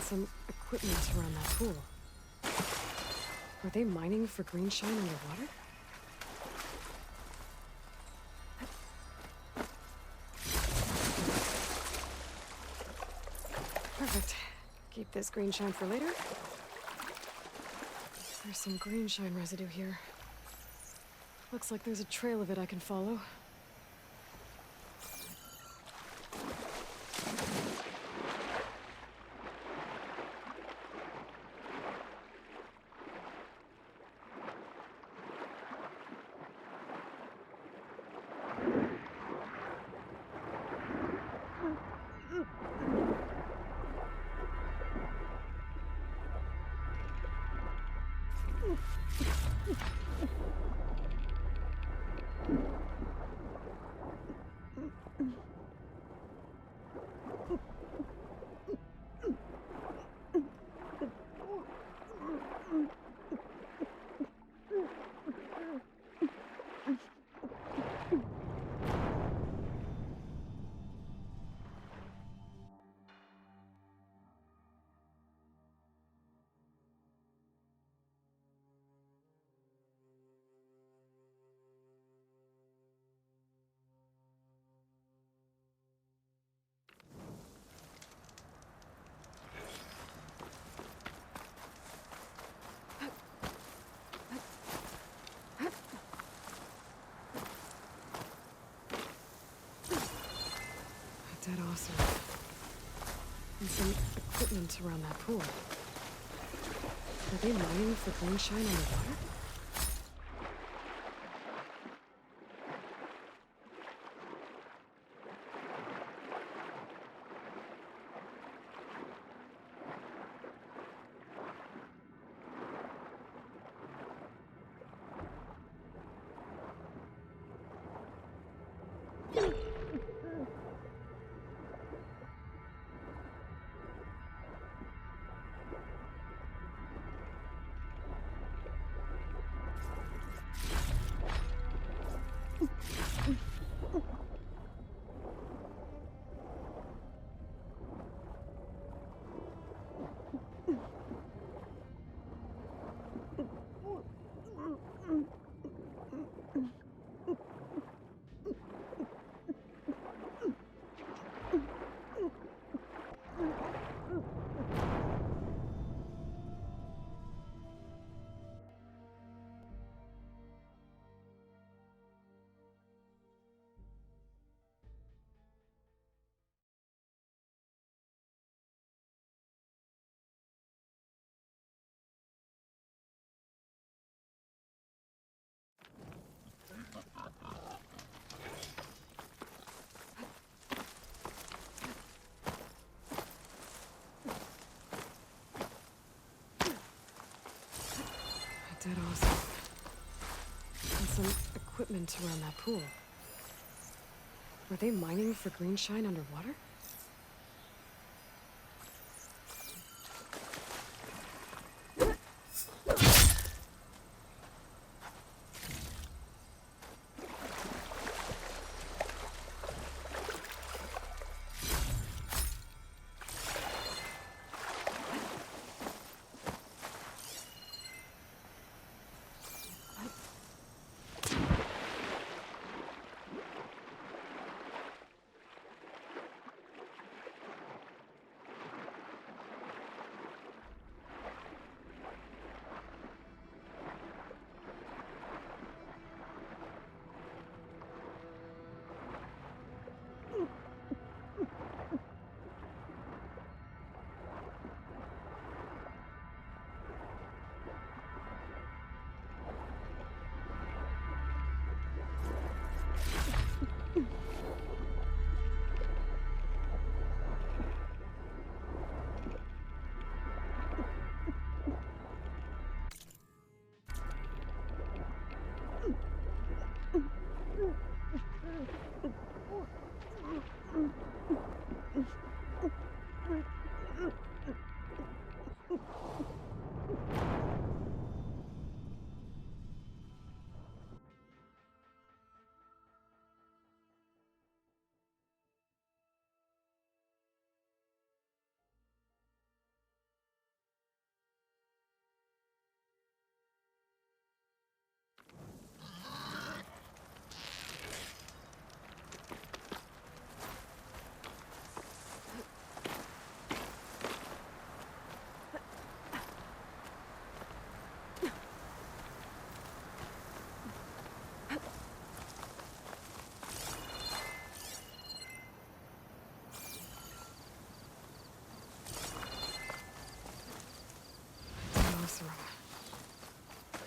some equipment around that pool. Are they mining for green shine underwater? Perfect. Keep this green shine for later. There's some green shine residue here. Looks like there's a trail of it I can follow. Dead awesome. And some equipment around that pool. Are they mining for green shine underwater? Dead awesome. And some equipment around that pool. Were they mining for green shine underwater?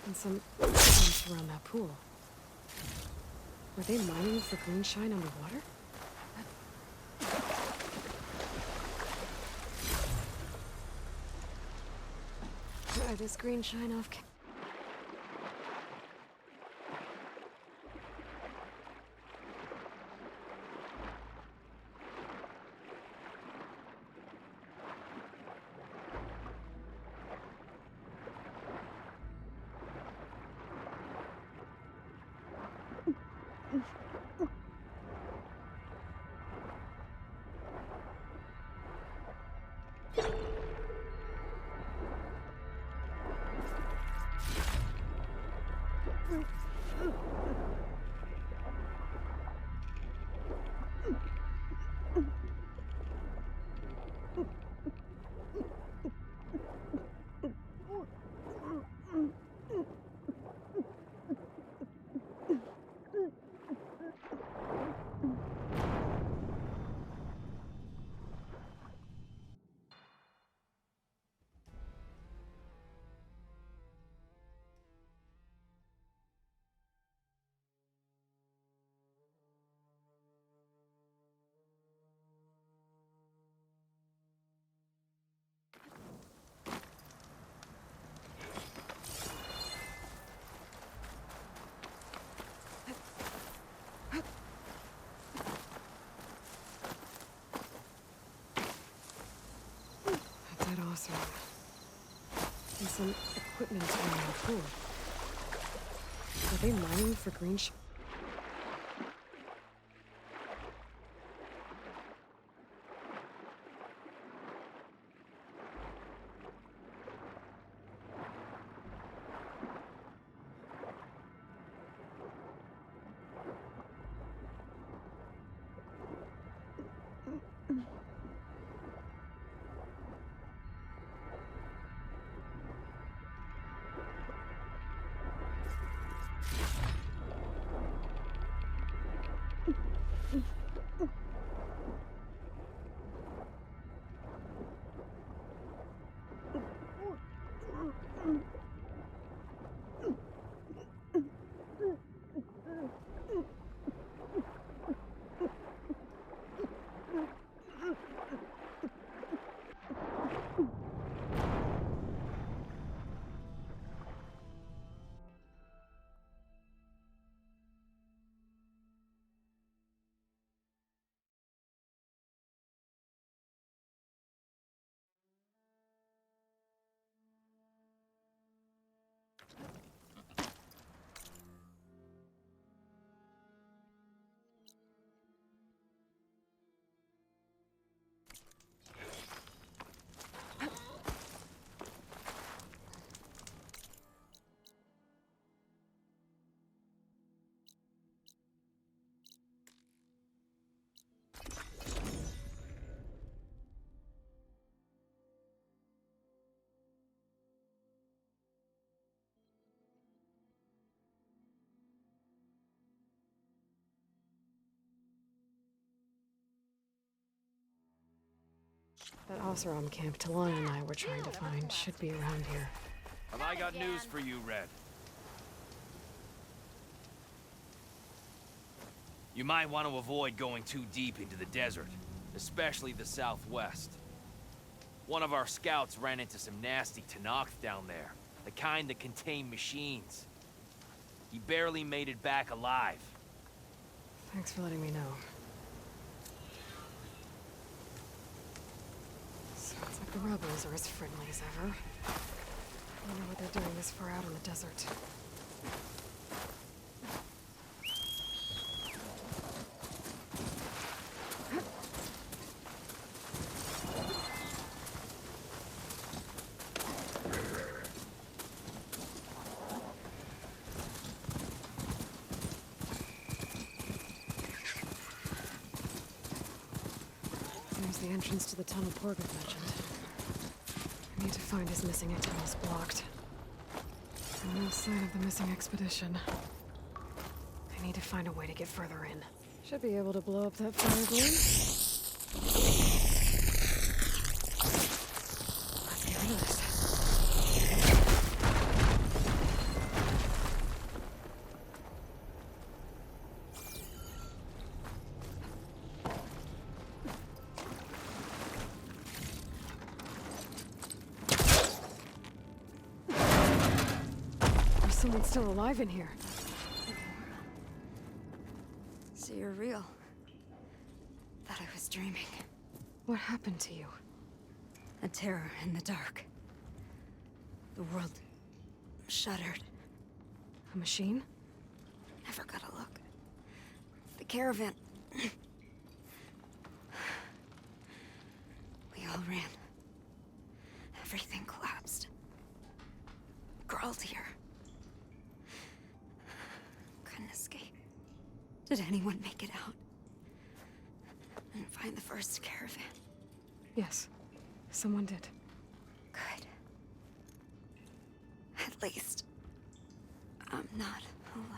And some evidence around that pool. Were they mining for green shine underwater? Try this green shine off. That awesome. And some equipment around the pool. Are they mining for green shine? That Oseram camp Talon and I were trying to find should be around here. Have I got news for you, Red? You might want to avoid going too deep into the desert, especially the southwest. One of our scouts ran into some nasty Tenakth down there, the kind that contain machines. He barely made it back alive. Thanks for letting me know. Sounds like the rebels are as friendly as ever. I wonder what they're doing this far out in the desert. There's the entrance to the tunnel Porgert mentioned. I need to find his missing tunnels blocked. And no sign of the missing expedition. I need to find a way to get further in. Should be able to blow up that fire balloon. Let's get rid of this. Someone's still alive in here. So you're real. Thought I was dreaming. What happened to you? A terror in the dark. The world shuddered. A machine? Never got a look. The caravan. We all ran. Everything collapsed. Crawled here. Couldn't escape. Did anyone make it out? And find the first caravan? Yes. Someone did. Good. At least, I'm not alone.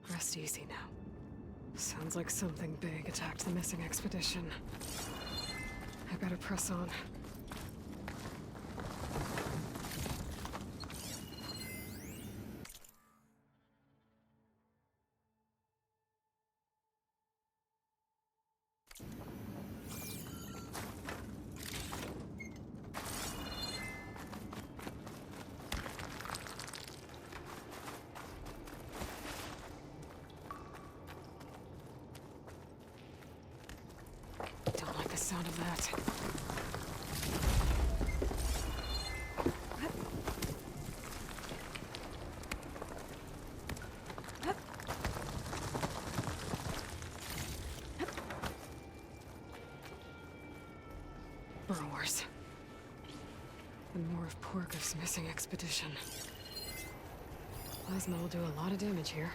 Rest easy now. Sounds like something big attacked the missing expedition. I better press on. Don't like the sound of that. Burrowers. And more of Porgo's missing expedition. Plasma will do a lot of damage here.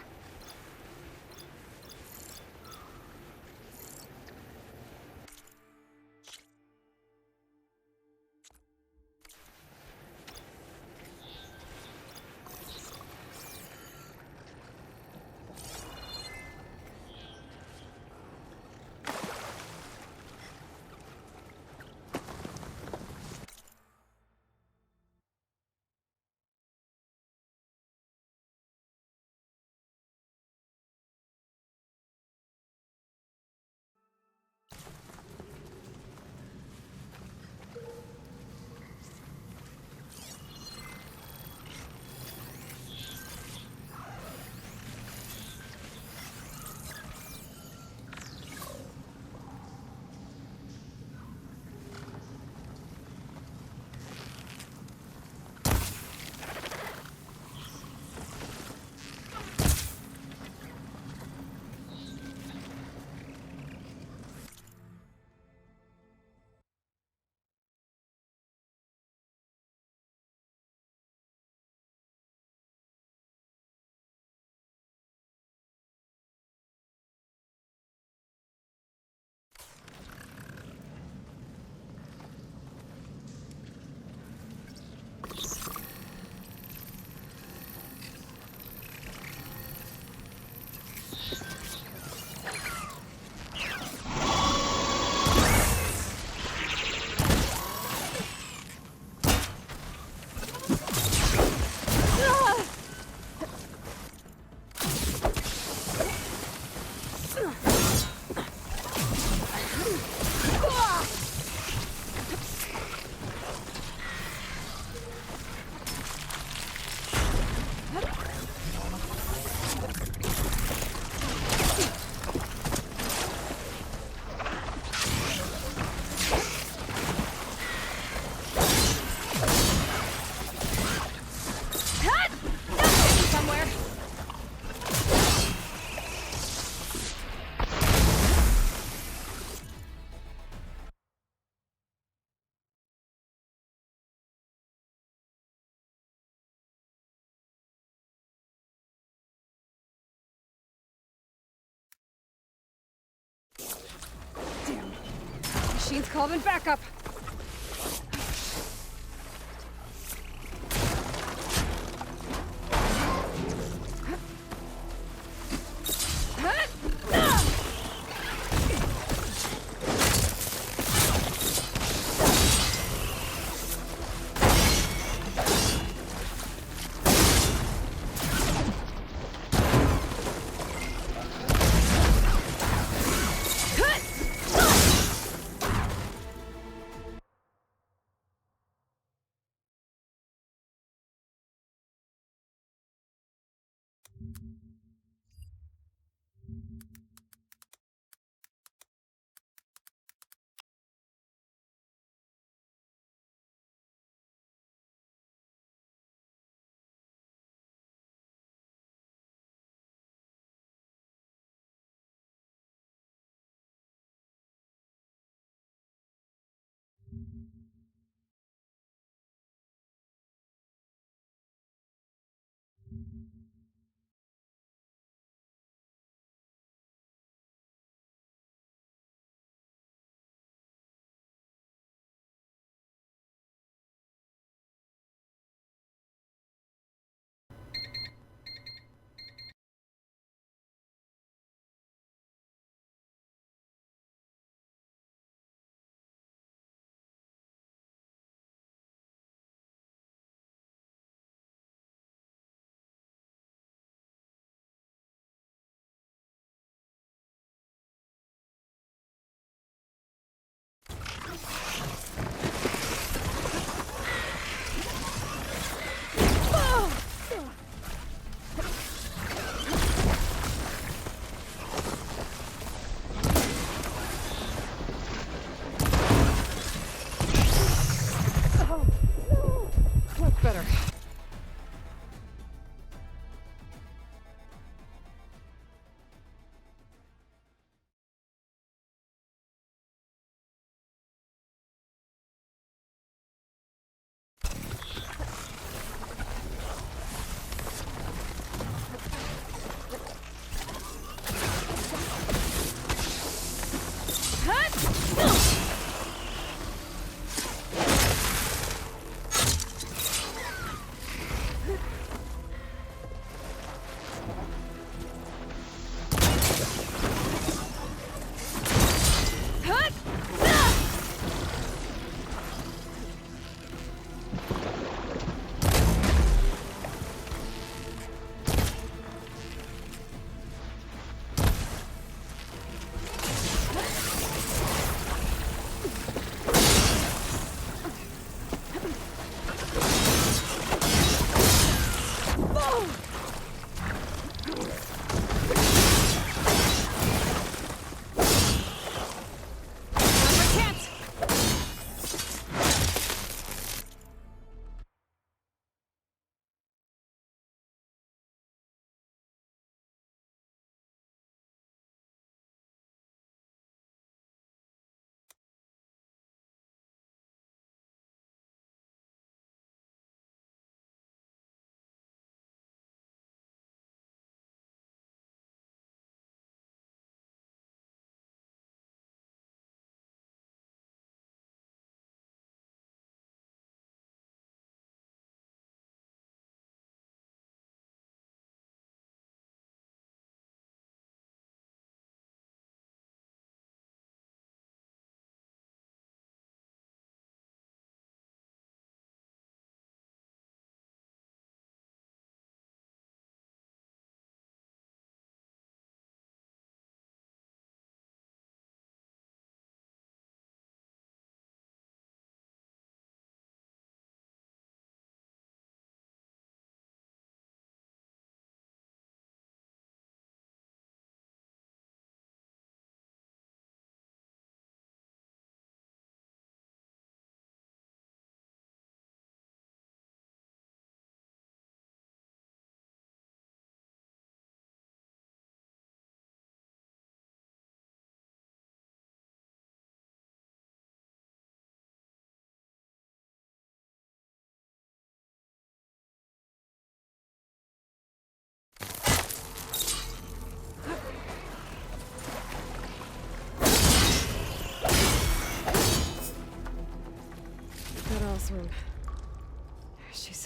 Machine's calling backup.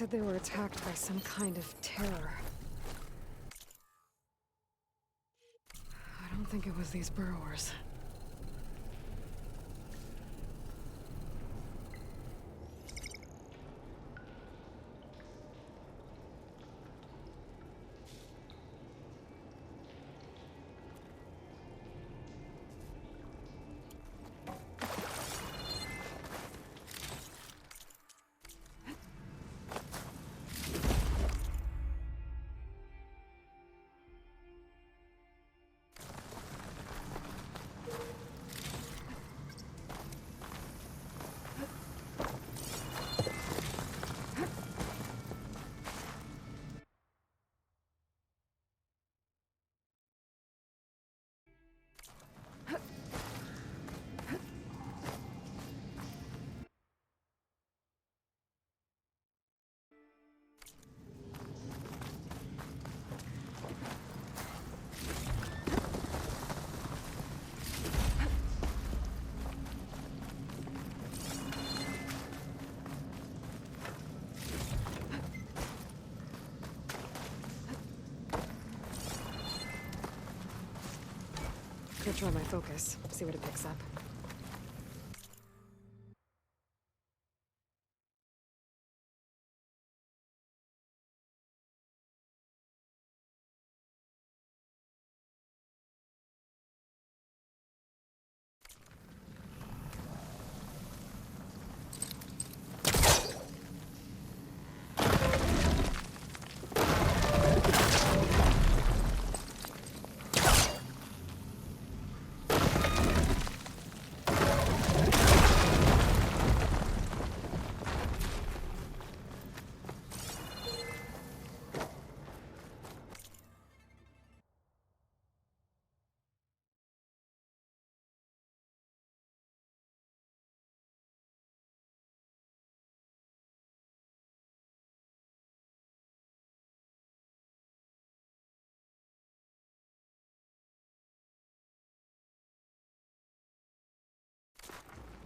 said they were attacked by some kind of terror. I don't think it was these burrowers. Could try my focus, see what it picks up.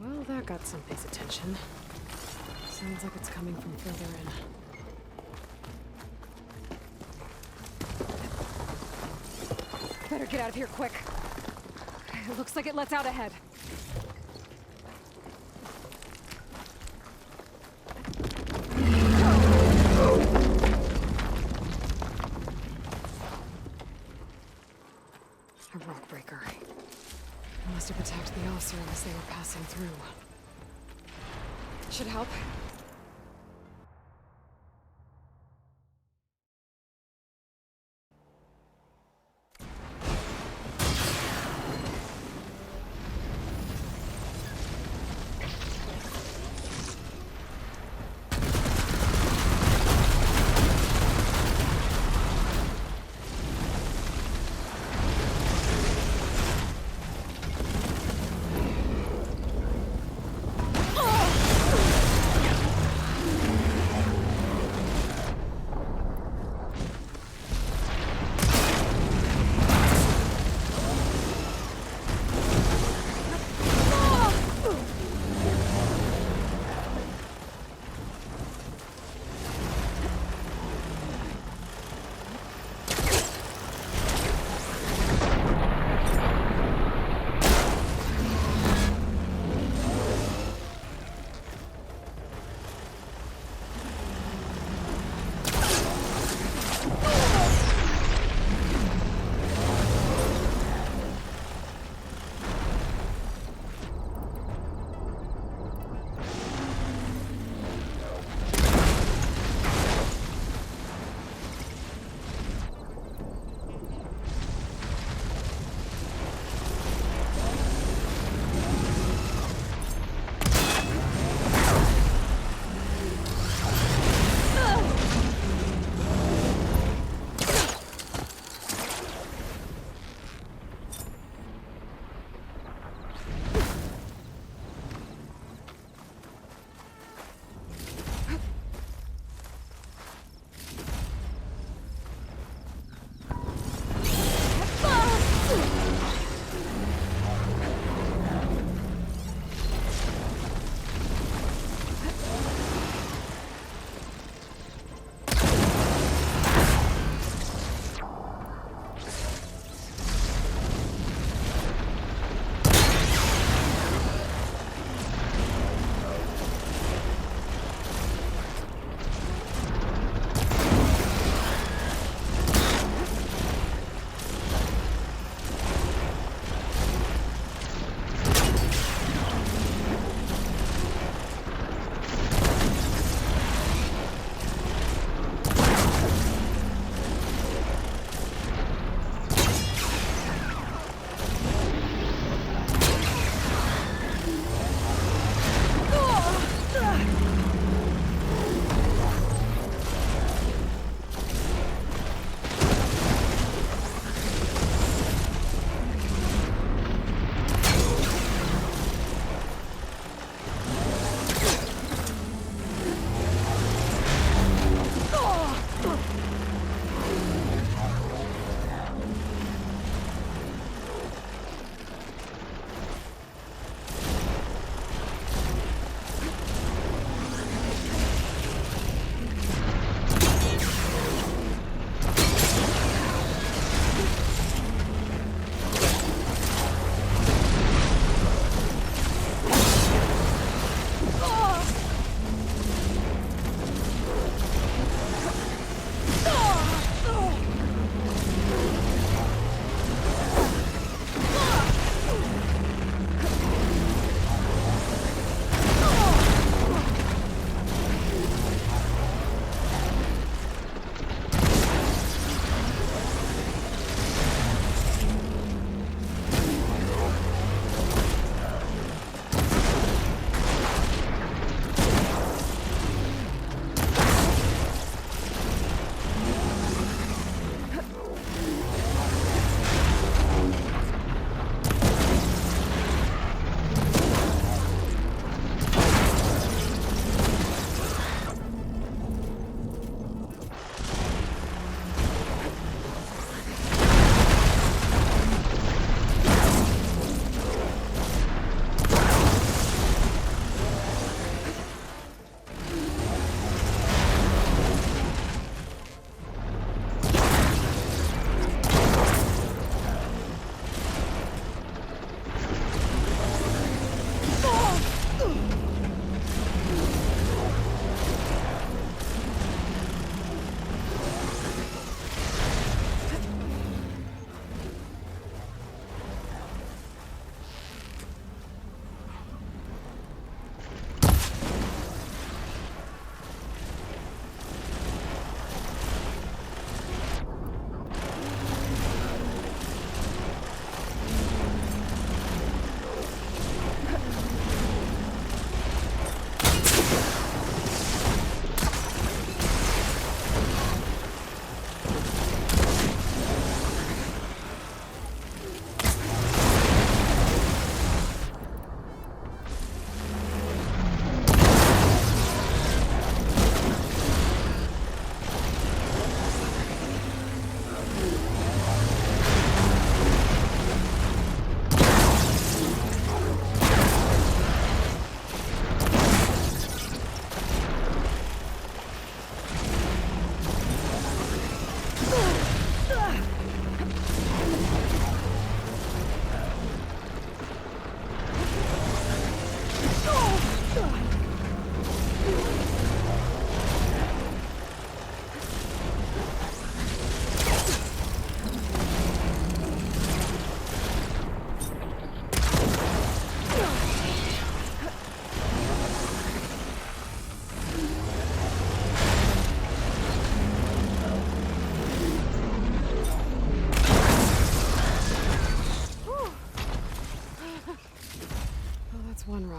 Well, that got somebody's attention. Sounds like it's coming from further in. Better get out of here quick. It looks like it lets out ahead. A rock breaker. Must have attacked the Oseram as they were passing through. Should help.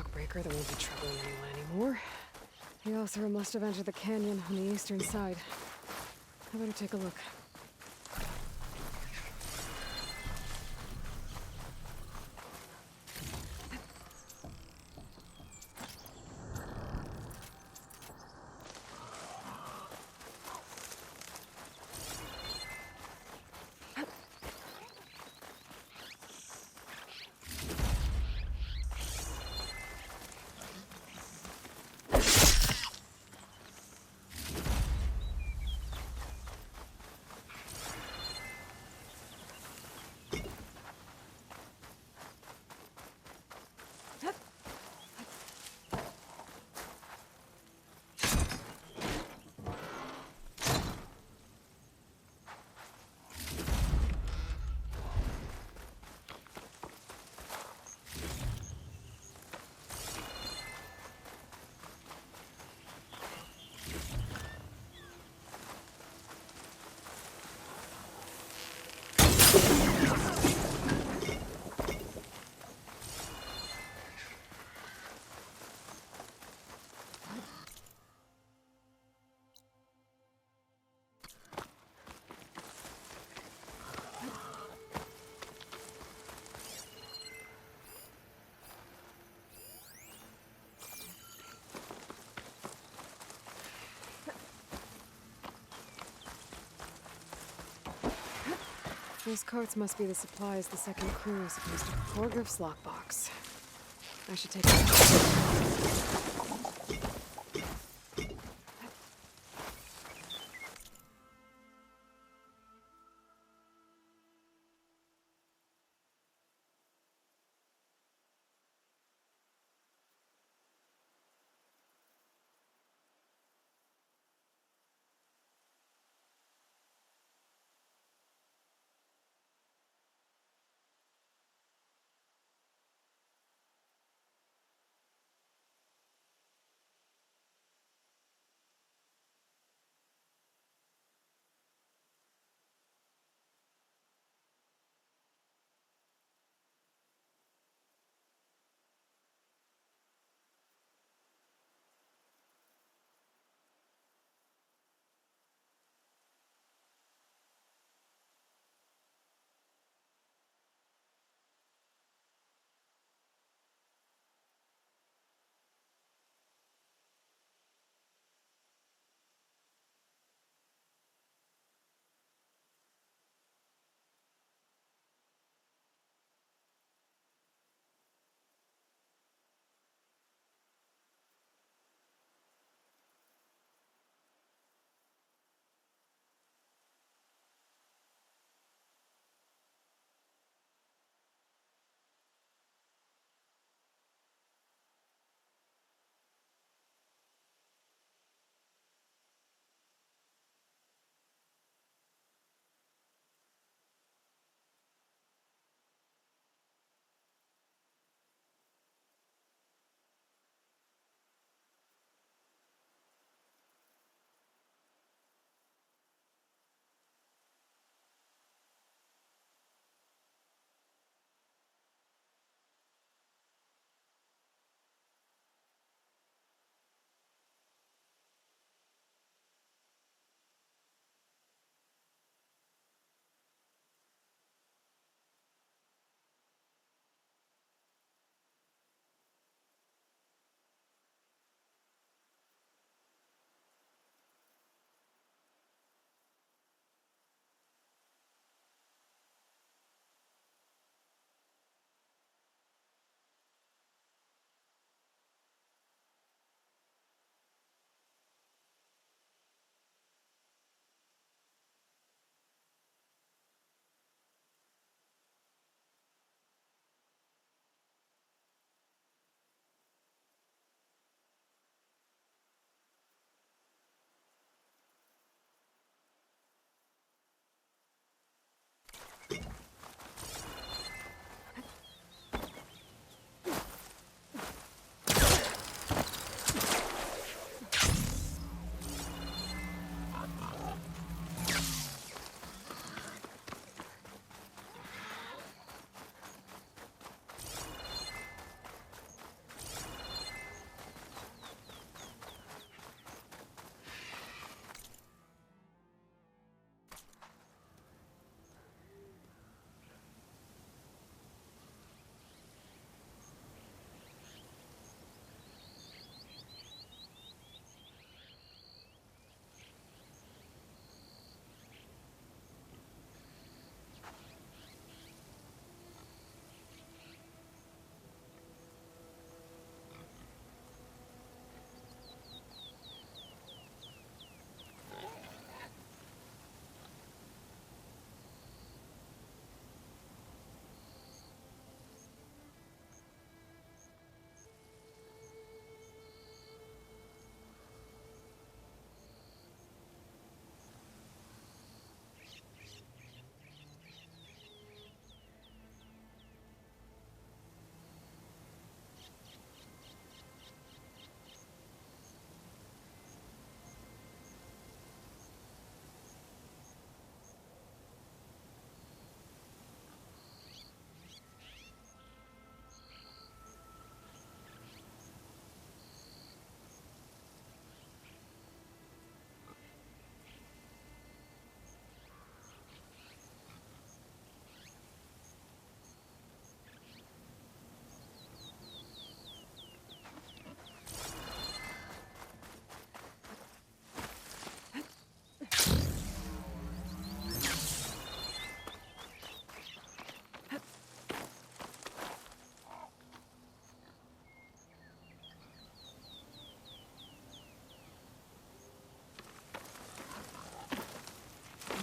lockbreaker that won't be troubling anyone anymore. The Ossera must have entered the canyon on the eastern side. I better take a look. Those carts must be the supplies the second crew is supposed to Porgriff's lockbox. I should take a look.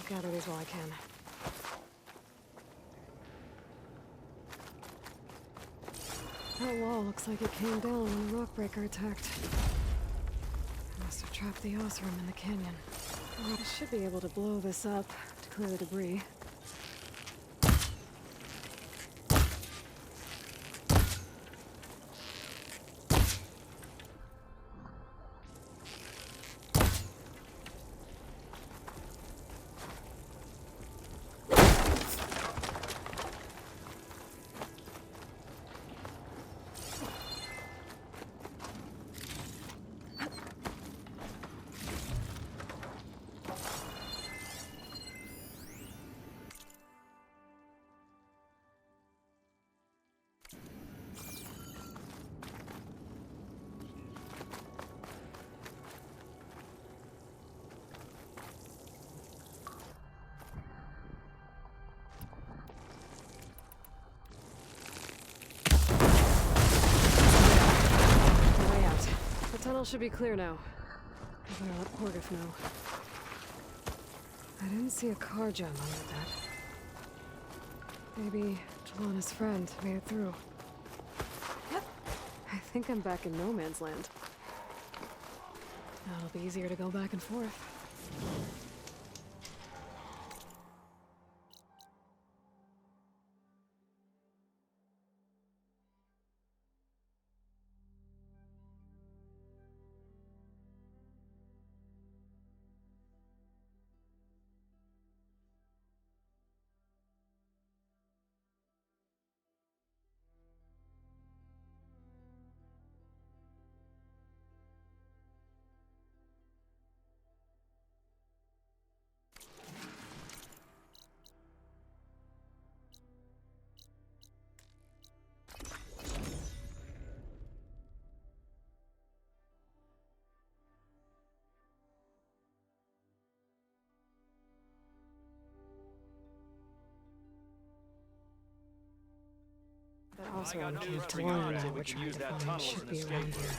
I'll gather these while I can. That wall looks like it came down when the Rockbreaker attacked. I must have trapped the Osram in the canyon. Well, I should be able to blow this up to clear the debris. Way out. The tunnel should be clear now. I'm gonna let Porgif know. I didn't see a car jam under that. Maybe Jelana's friend made it through. I think I'm back in no man's land. Now it'll be easier to go back and forth. That also got gave news to for you, Lana, so we which can I use that find tunnel as should an be escape around route. here.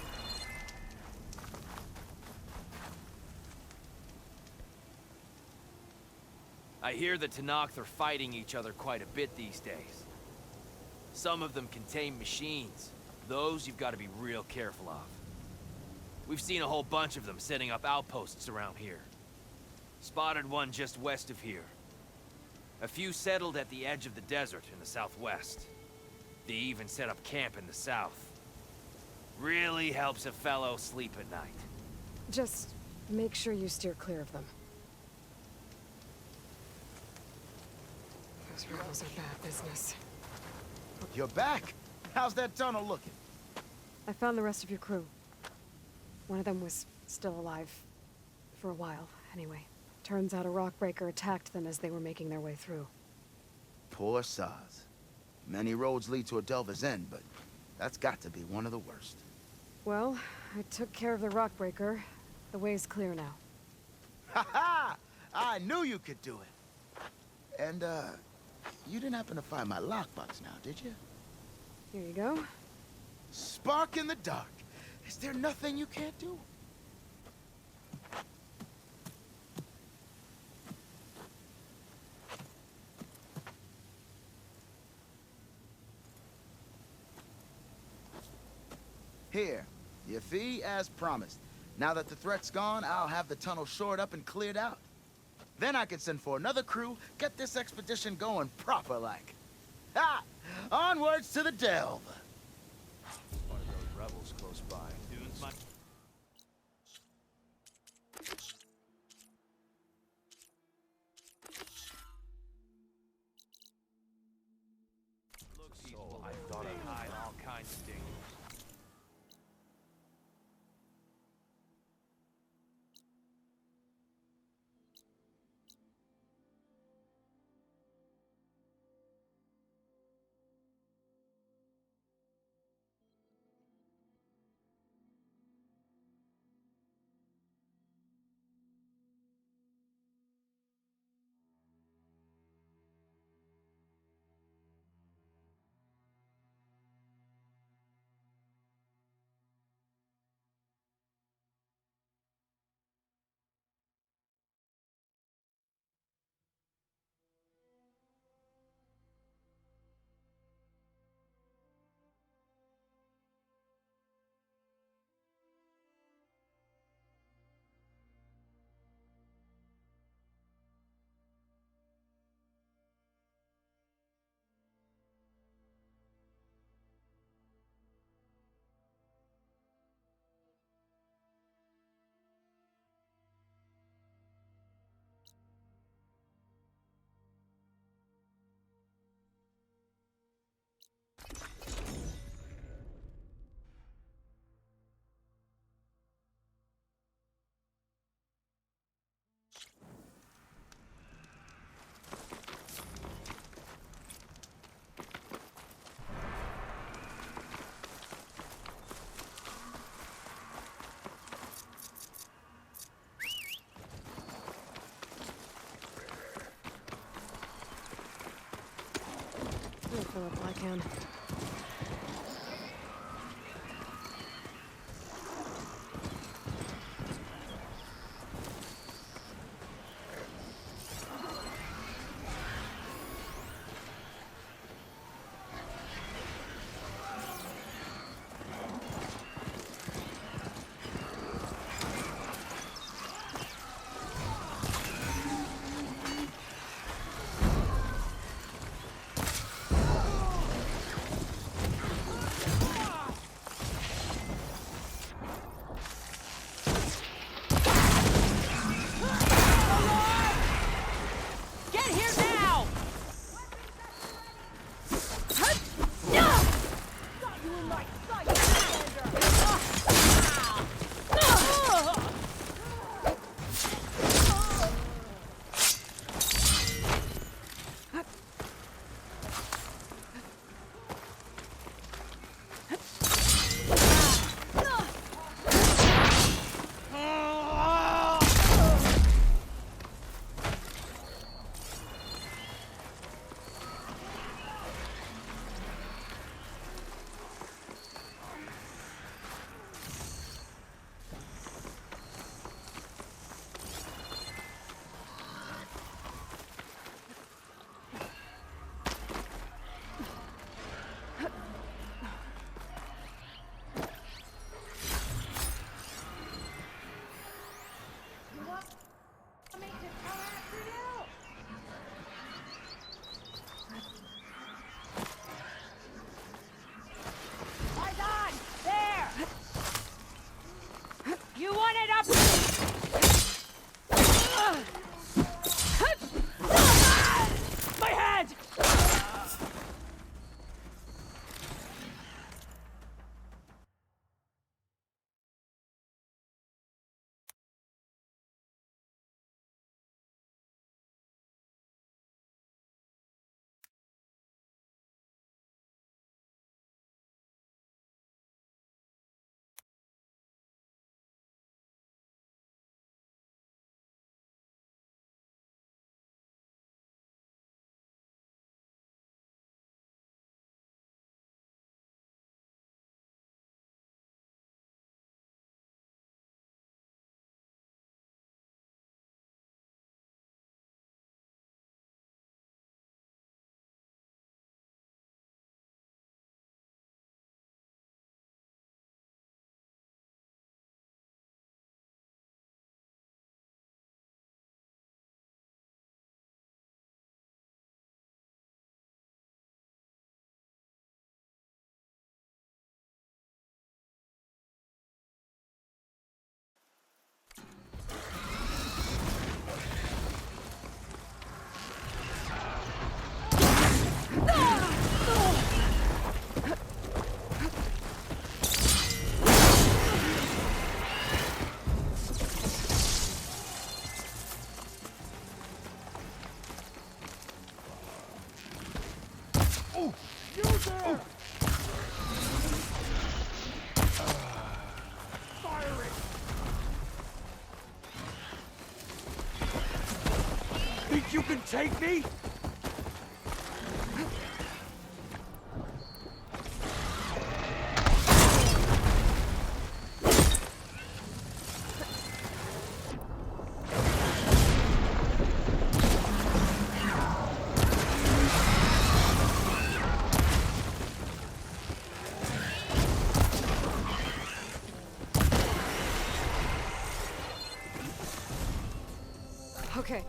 I hear the Tenakth are fighting each other quite a bit these days. Some of them contain machines. Those you've got to be real careful of. We've seen a whole bunch of them setting up outposts around here. Spotted one just west of here. A few settled at the edge of the desert in the southwest. They even set up camp in the south. Really helps a fellow sleep at night. Just make sure you steer clear of them. Those rebels are bad business. You're back? How's that tunnel looking? I found the rest of your crew. One of them was still alive. For a while, anyway. Turns out a Rockbreaker attacked them as they were making their way through. Poor Saz. Many roads lead to a Delver's End, but that's got to be one of the worst. Well, I took care of the Rockbreaker. The way's clear now. Ha ha! I knew you could do it. And, you didn't happen to find my lockbox now, did you? Here you go. Spark in the dark. Is there nothing you can't do? Here, your fee as promised. Now that the threat's gone, I'll have the tunnel shored up and cleared out. Then I can send for another crew, get this expedition going proper-like. Ha! Onwards to the Delve! One of those rebels close by. Dunes might... Look, people, I thought I'd hide all kinds of dangers. for little I can. Get here now! You want it up? My head! Think you can take me? Okay.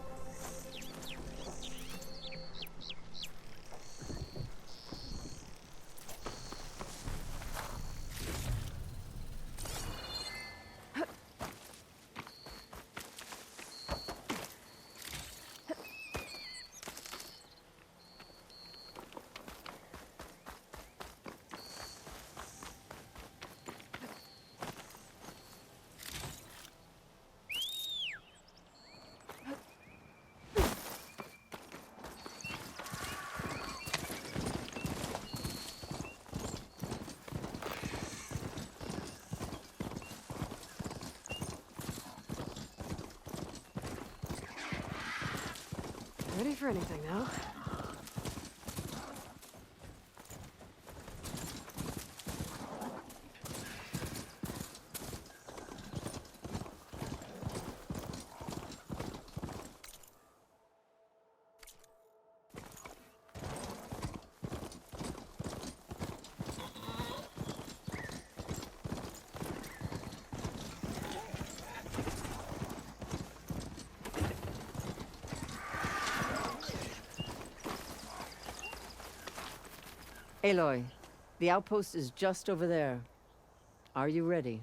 Ready for anything now. Aloy, the outpost is just over there. Are you ready?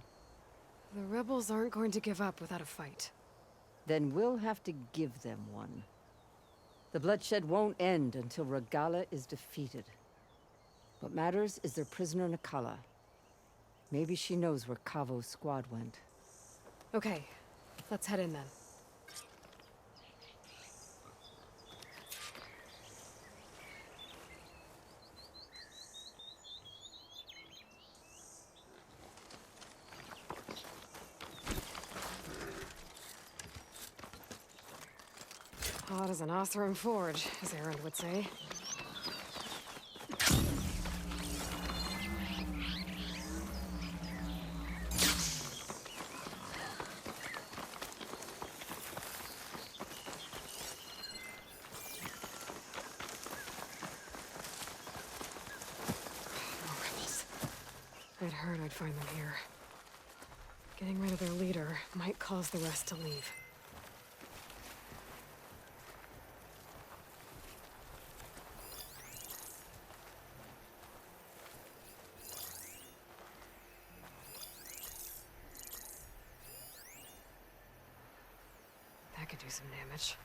The rebels aren't going to give up without a fight. Then we'll have to give them one. The bloodshed won't end until Regalla is defeated. What matters is their prisoner Nikala. Maybe she knows where Kavo's squad went. Okay, let's head in then. Hot as an Oseram forge, as Erend would say. More rebels. I'd heard I'd find them here. Getting rid of their leader might cause the rest to leave. That could do some damage.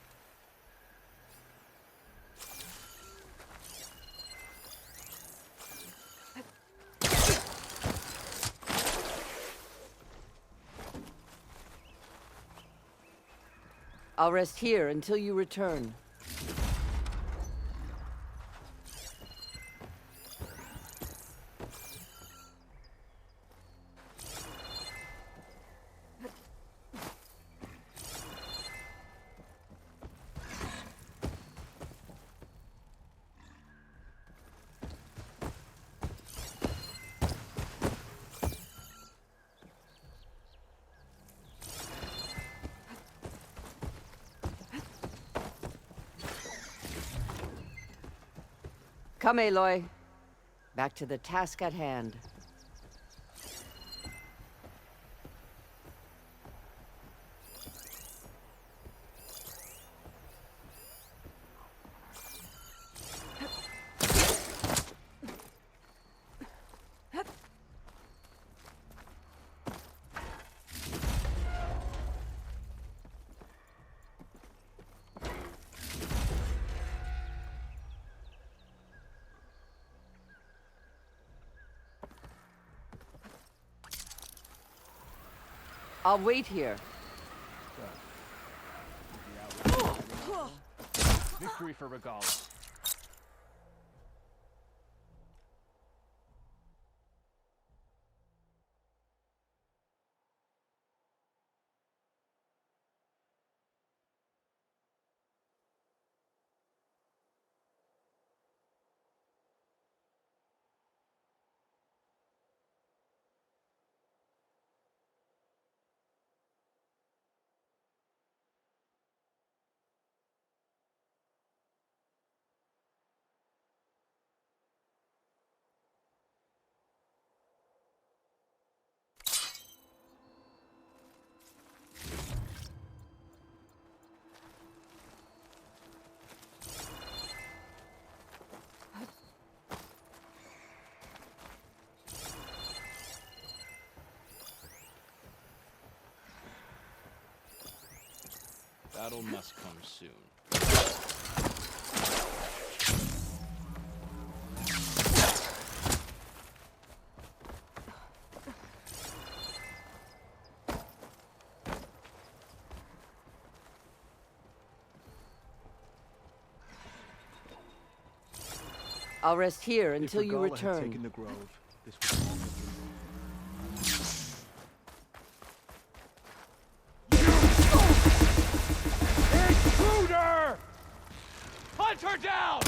I'll rest here until you return. Come, Aloy. Back to the task at hand. I'll wait here. Victory for Regalla. Battle must come soon. I'll rest here If until you Regalla had return. taken the grove, this would all have been Intruder! Hunt her down!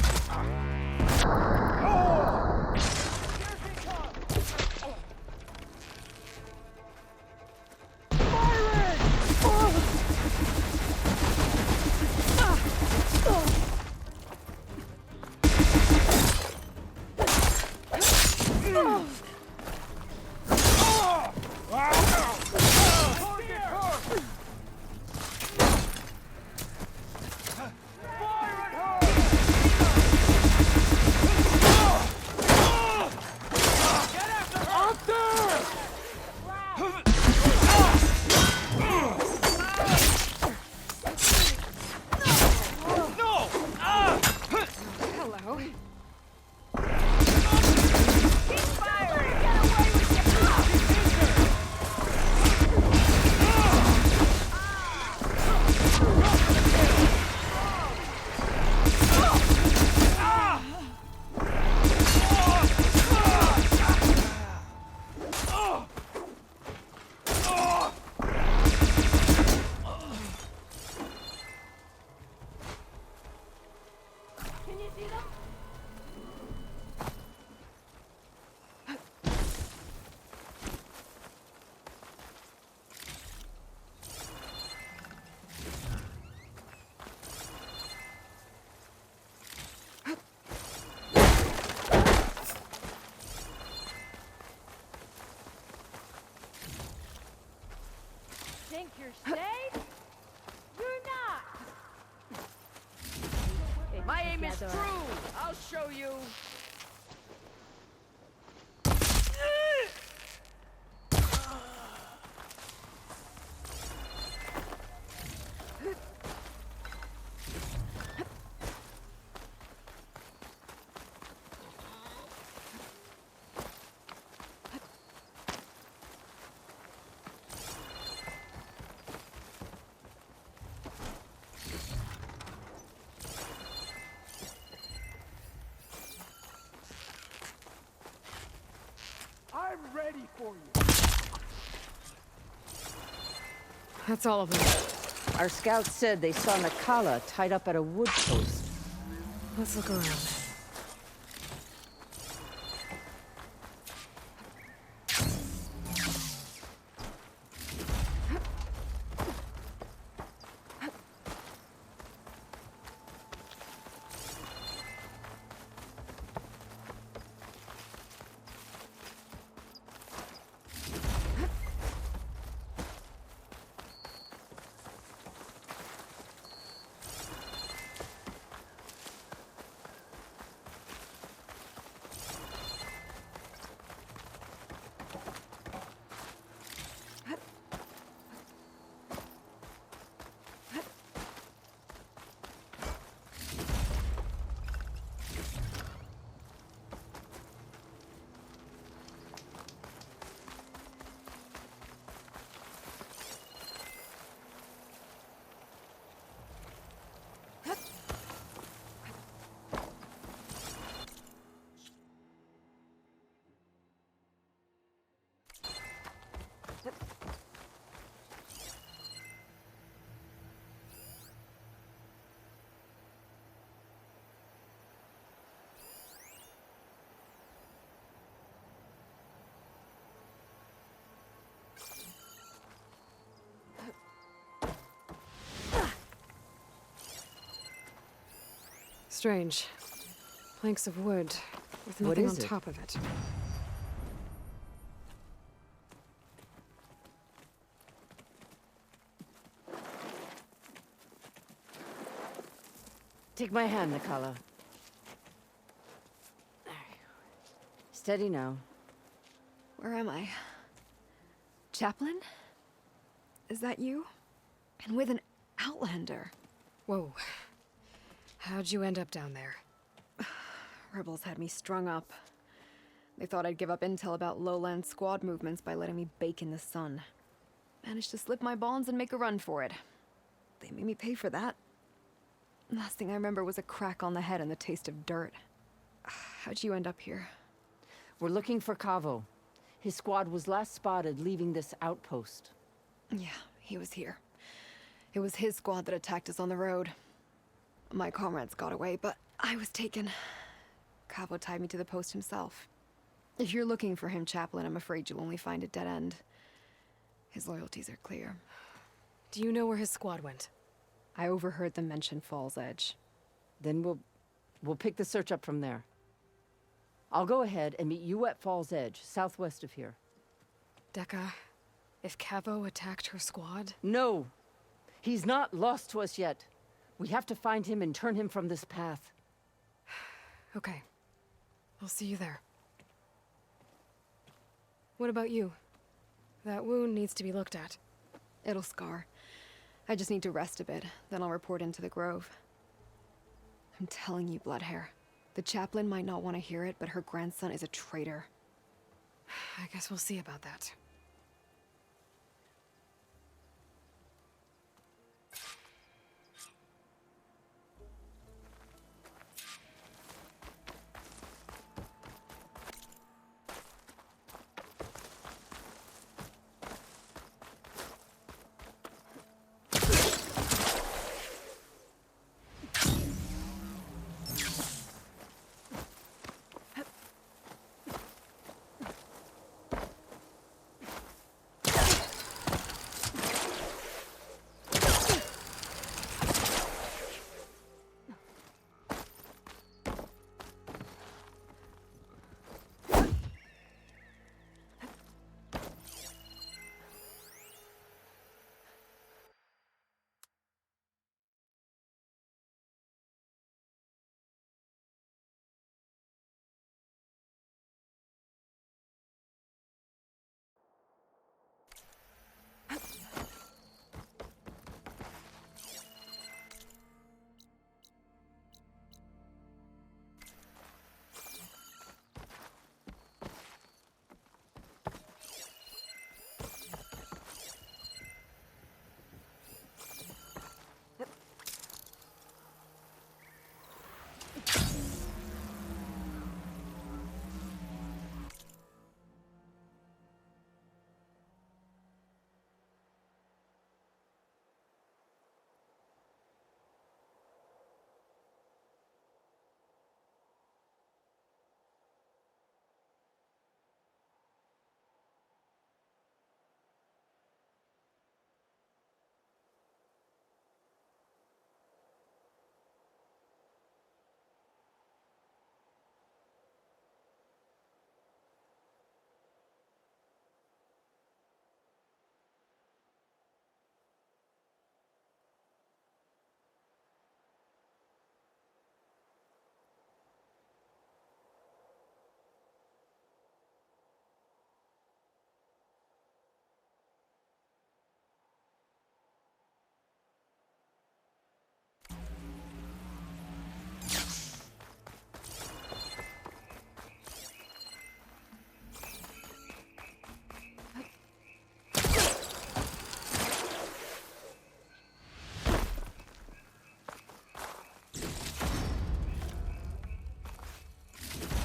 safe? You're not! My aim is true! I'll show you! I'm ready for you! That's all of them. Our scouts said they saw Nakala tied up at a wood post. Let's look around. Strange. Planks of wood with What nothing is on it? top of it. Take my hand, Nakala. Steady now. Where am I? Chaplain? Is that you? And with an outlander. Whoa. How'd you end up down there? Rebels had me strung up. They thought I'd give up intel about lowland squad movements by letting me bake in the sun. Managed to slip my bonds and make a run for it. They made me pay for that. Last thing I remember was a crack on the head and the taste of dirt. How'd you end up here? We're looking for Kavo. His squad was last spotted leaving this outpost. Yeah, he was here. It was his squad that attacked us on the road. My comrades got away, but I was taken. Kavo tied me to the post himself. If you're looking for him, Chaplain, I'm afraid you'll only find a dead end. His loyalties are clear. Do you know where his squad went? I overheard them mention Fall's Edge. Then we'll pick the search up from there. I'll go ahead and meet you at Fall's Edge, southwest of here. Dekka, if Kavo attacked her squad? No! He's not lost to us yet. We have to find him and turn him from this path. Okay. I'll see you there. What about you? That wound needs to be looked at. It'll scar. I just need to rest a bit, then I'll report into the Grove. I'm telling you, Bloodhair. The chaplain might not want to hear it, but her grandson is a traitor. I guess we'll see about that.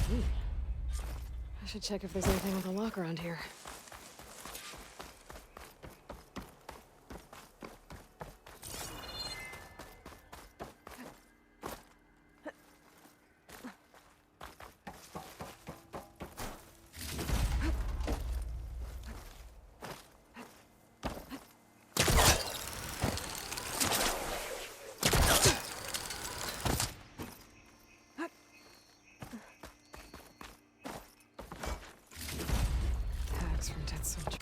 I should check if there's anything with a lock around here. Tags from dead soldiers.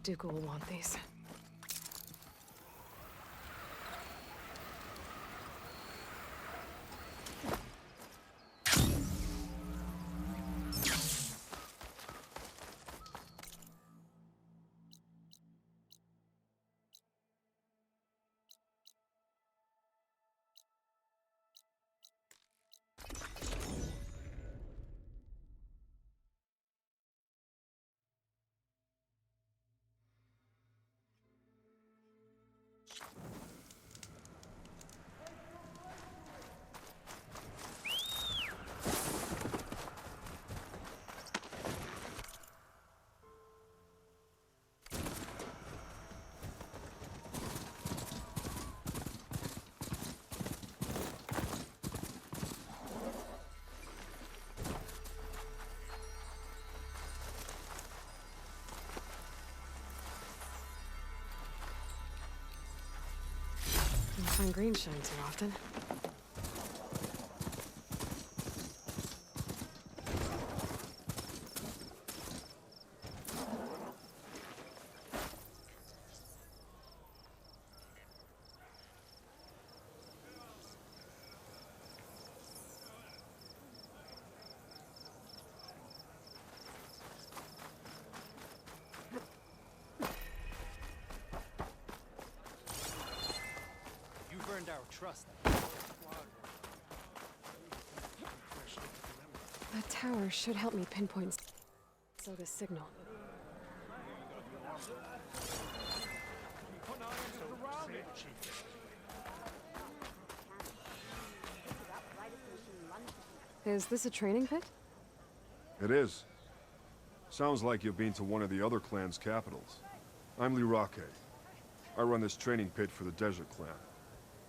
Duke will want these. Don't find green shines here often. You've earned our trust. That tower should help me pinpoint Soga's signal. Is this a training pit? It is. Sounds like you've been to one of the other clan's capitals. I'm Lirake. I run this training pit for the Desert Clan.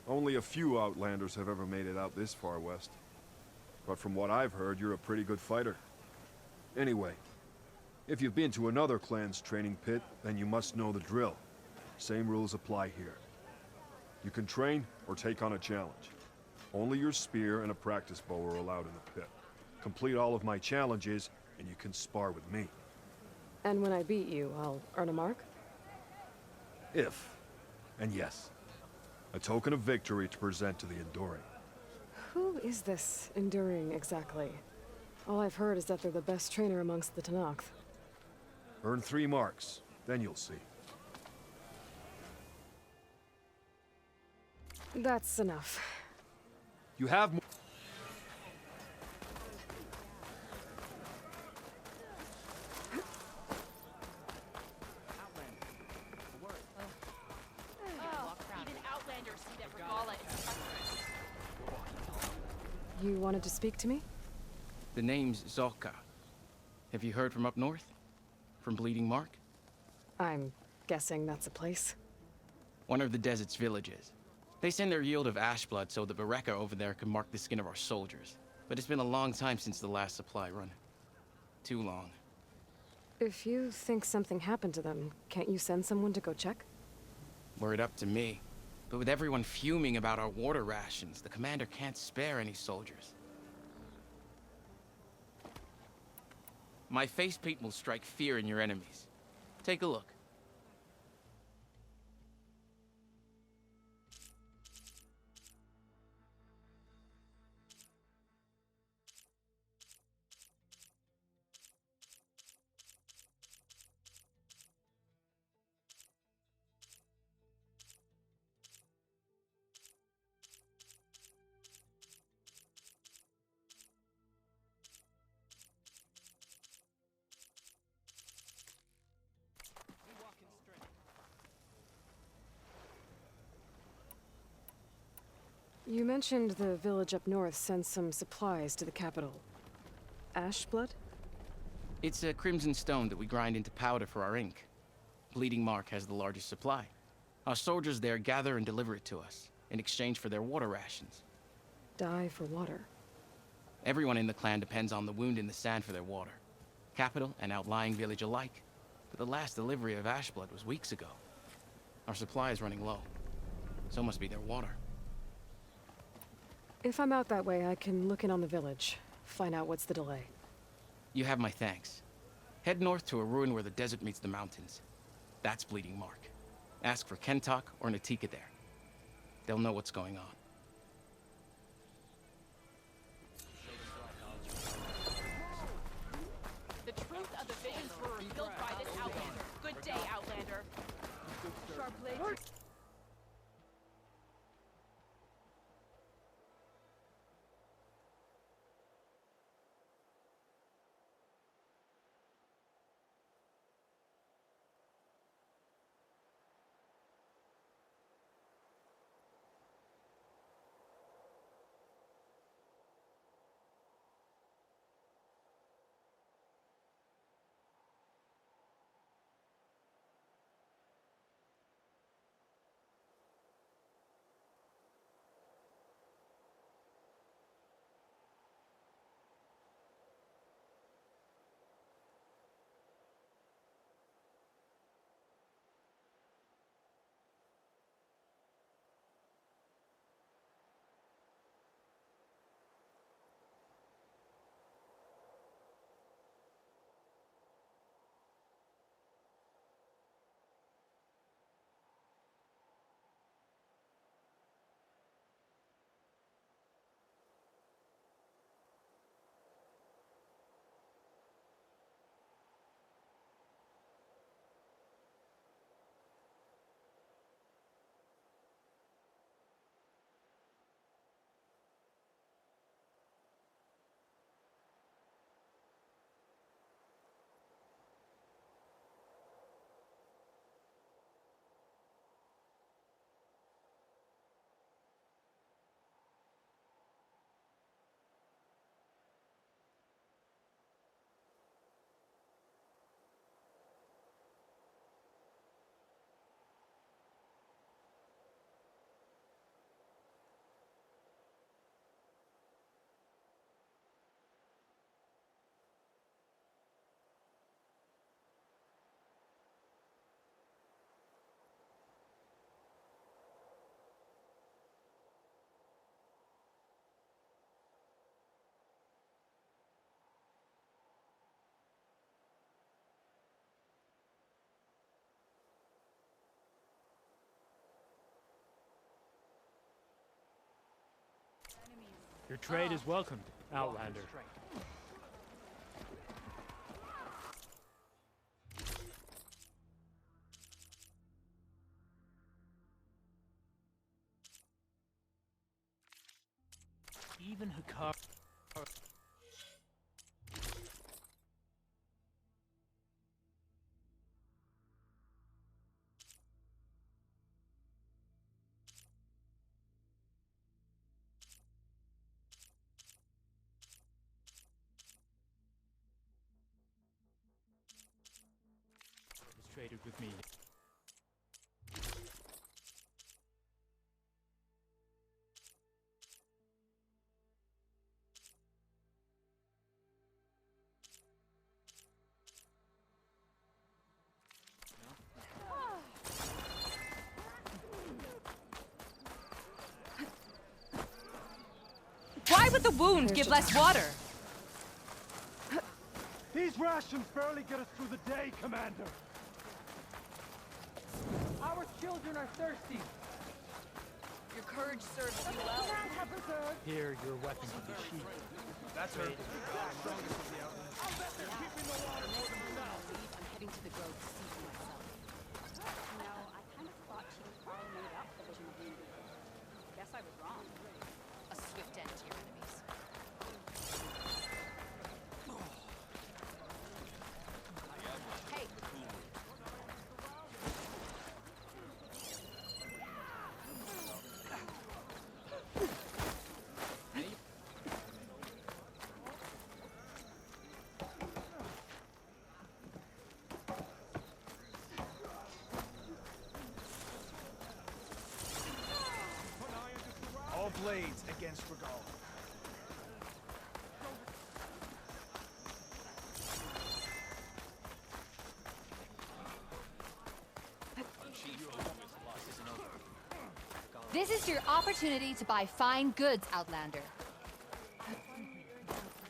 Only a few Outlanders have ever made it out this far west. But from what I've heard, you're a pretty good fighter. Anyway, if you've been to another clan's training pit, then you must know the drill. Same rules apply here. You can train or take on a challenge. Only your spear and a practice bow are allowed in the pit. Complete all of my challenges, and you can spar with me. And when I beat you, I'll earn a mark? If. And yes. A token of victory to present to the Enduring. Who is this Enduring exactly? All I've heard is that they're the best trainer amongst the Tenakth. Earn 3 marks, then you'll see. That's enough. You have more. You wanted to speak to me? The name's Zolka. Have you heard from up north? From Bleeding Mark? I'm guessing that's a place. One of the desert's villages. They send their yield of ash blood so the Bereka over there can mark the skin of our soldiers. But it's been a long time since the last supply run. Too long. If you think something happened to them, can't you send someone to go check? Were it up to me. But with everyone fuming about our water rations, the commander can't spare any soldiers. My face paint will strike fear in your enemies. Take a look. You mentioned the village up north sends some supplies to the capital. Ashblood? It's a crimson stone that we grind into powder for our ink. Bleeding Mark has the largest supply. Our soldiers there gather and deliver it to us, in exchange for their water rations. Die for water. Everyone in the clan depends on the wound in the sand for their water. Capital and outlying village alike. But the last delivery of Ashblood was weeks ago. Our supply is running low. So must be their water. If I'm out that way, I can look in on the village. Find out what's the delay. You have my thanks. Head north to a ruin where the desert meets the mountains. That's Bleeding Mark. Ask for Kentok or Natika there. They'll know what's going on. The truth of the visions were revealed by this Outlander. Good day, Outlander. Sharp blade. Your trade is welcomed, Outlander. Even Hakar. Traded with me. would the wound give less water? These rations barely get us through the day, Commander. Our children are thirsty. Your courage serves you well. Here, your weapon can be sheathed. That's her. I'm heading to the grove to see for myself. No, I kind of thought Chief Carl made up the vision of the Indian. Guess I was wrong. A swift end to your enemies. Hey, All blades against Regal. this is your opportunity to buy fine goods, Outlander. I feel like I need to do more.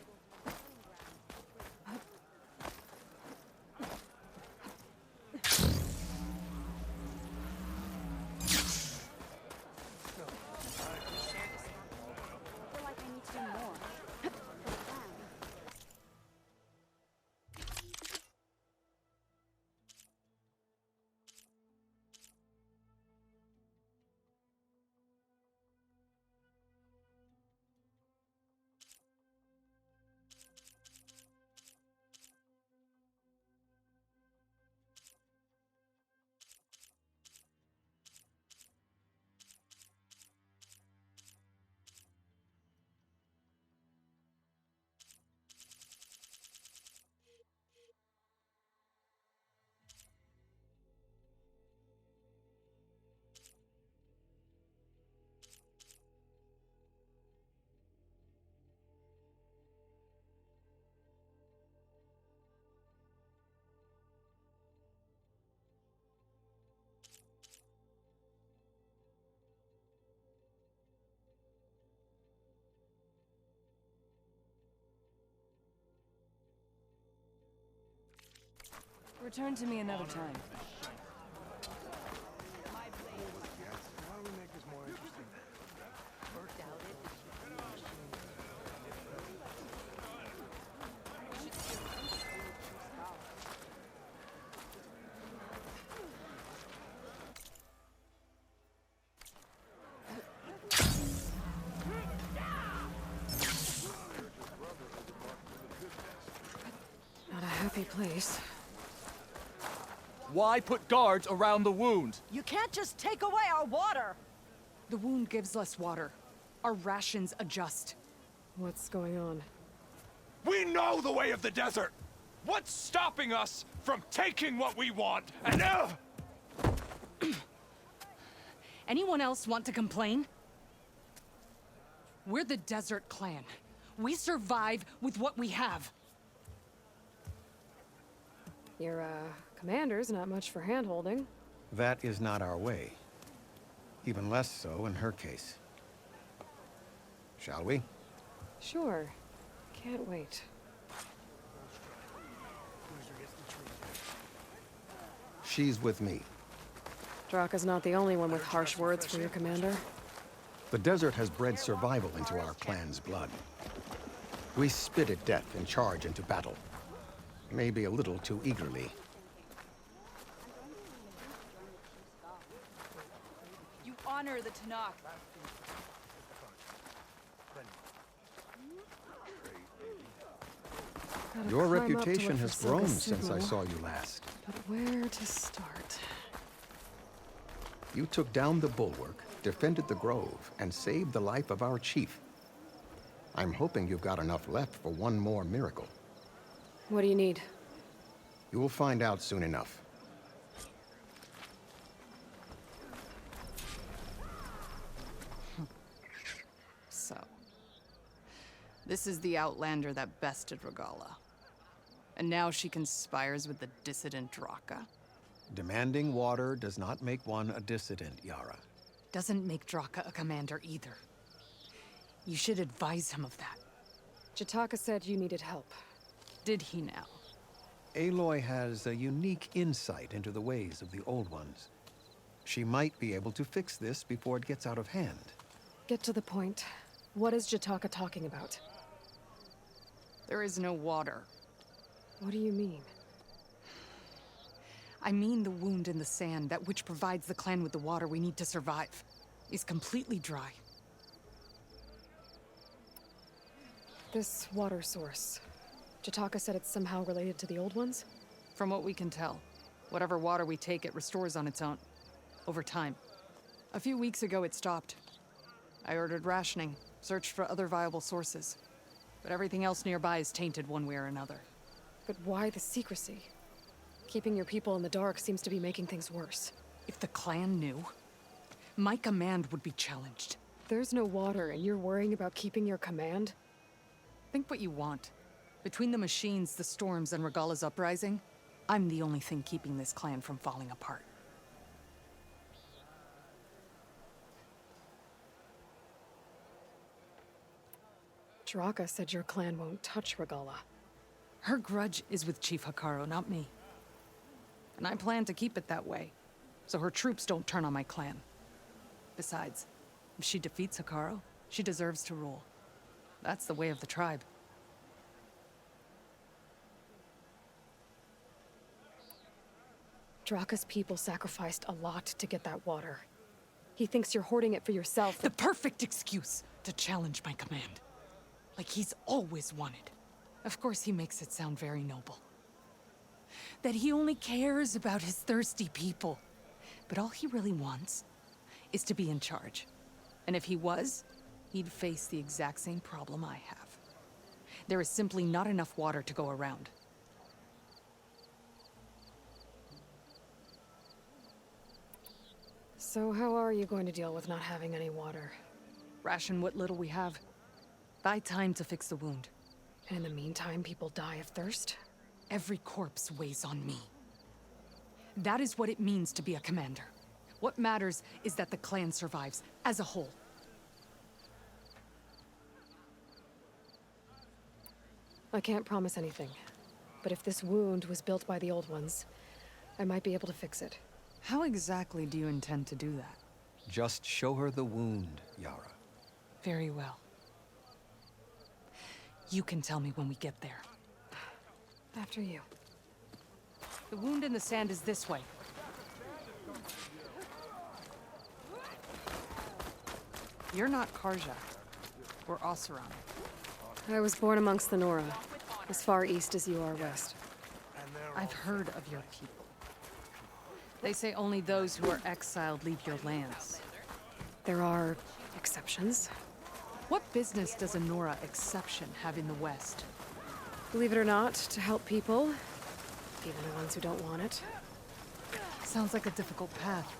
Return to me another time. Not a happy place. Why put guards around the wound? You can't just take away our water! The wound gives less water. Our rations adjust. What's going on? We know the way of the desert! What's stopping us from taking what we want? And Anyone else want to complain? We're the Desert Clan. We survive with what we have. Your, commander's not much for hand-holding. That is not our way. Even less so in her case. Shall we? Sure. Can't wait. She's with me. Draka's not the only one with harsh words for your commander. The desert has bred survival into our clan's blood. We spit at death and charge into battle. Maybe a little too eagerly. You honor the Tanakh. Gotta Your climb up to reputation look has for grown Silka's since I signal. saw you last. But where to start? You took down the bulwark, defended the grove, and saved the life of our chief. I'm hoping you've got enough left for one more miracle. What do you need? You will find out soon enough. So, this is the Outlander that bested Regala. And now she conspires with the dissident Draka. Demanding water does not make one a dissident, Yara. Doesn't make Draka a commander either. You should advise him of that. Jataka said you needed help. Did he now? Aloy has a unique insight into the ways of the Old Ones. She might be able to fix this before it gets out of hand. Get to the point. What is Jataka talking about? There is no water. What do you mean? I mean the wound in the sand, that which provides the clan with the water we need to survive, is completely dry. This water source. Jataka said it's somehow related to the Old Ones? From what we can tell, whatever water we take, it restores on its own. Over time. A few weeks ago, it stopped. I ordered rationing, searched for other viable sources. But everything else nearby is tainted one way or another. But why the secrecy? Keeping your people in the dark seems to be making things worse. If the clan knew, my command would be challenged. There's no water and you're worrying about keeping your command? Think what you want. Between the machines, the storms, and Regalla's uprising, I'm the only thing keeping this clan from falling apart. Draka said your clan won't touch Regalla. Her grudge is with Chief Hekarro, not me. And I plan to keep it that way, so her troops don't turn on my clan. Besides, if she defeats Hekarro, she deserves to rule. That's the way of the tribe. Draka's people sacrificed a lot to get that water. He thinks you're hoarding it for yourself. The perfect excuse to challenge my command. Like he's always wanted. Of course he makes it sound very noble. That he only cares about his thirsty people. But all he really wants is to be in charge. And if he was, he'd face the exact same problem I have. There is simply not enough water to go around. So how are you going to deal with not having any water? Ration what little we have. Buy time to fix the wound. And in the meantime, people die of thirst? Every corpse weighs on me. That is what it means to be a commander. What matters is that the clan survives, as a whole. I can't promise anything. But if this wound was built by the Old Ones, I might be able to fix it. How exactly do you intend to do that? Just show her the wound, Yara. Very well. You can tell me when we get there. After you. The wound in the sand is this way. You're not Karja. Or Oseram. I was born amongst the Nora, as far east as you are west. I've heard of your people. They say only those who are exiled leave your lands. There are exceptions. What business does a Nora exception have in the West? Believe it or not, to help people, even the ones who don't want it. Sounds like a difficult path.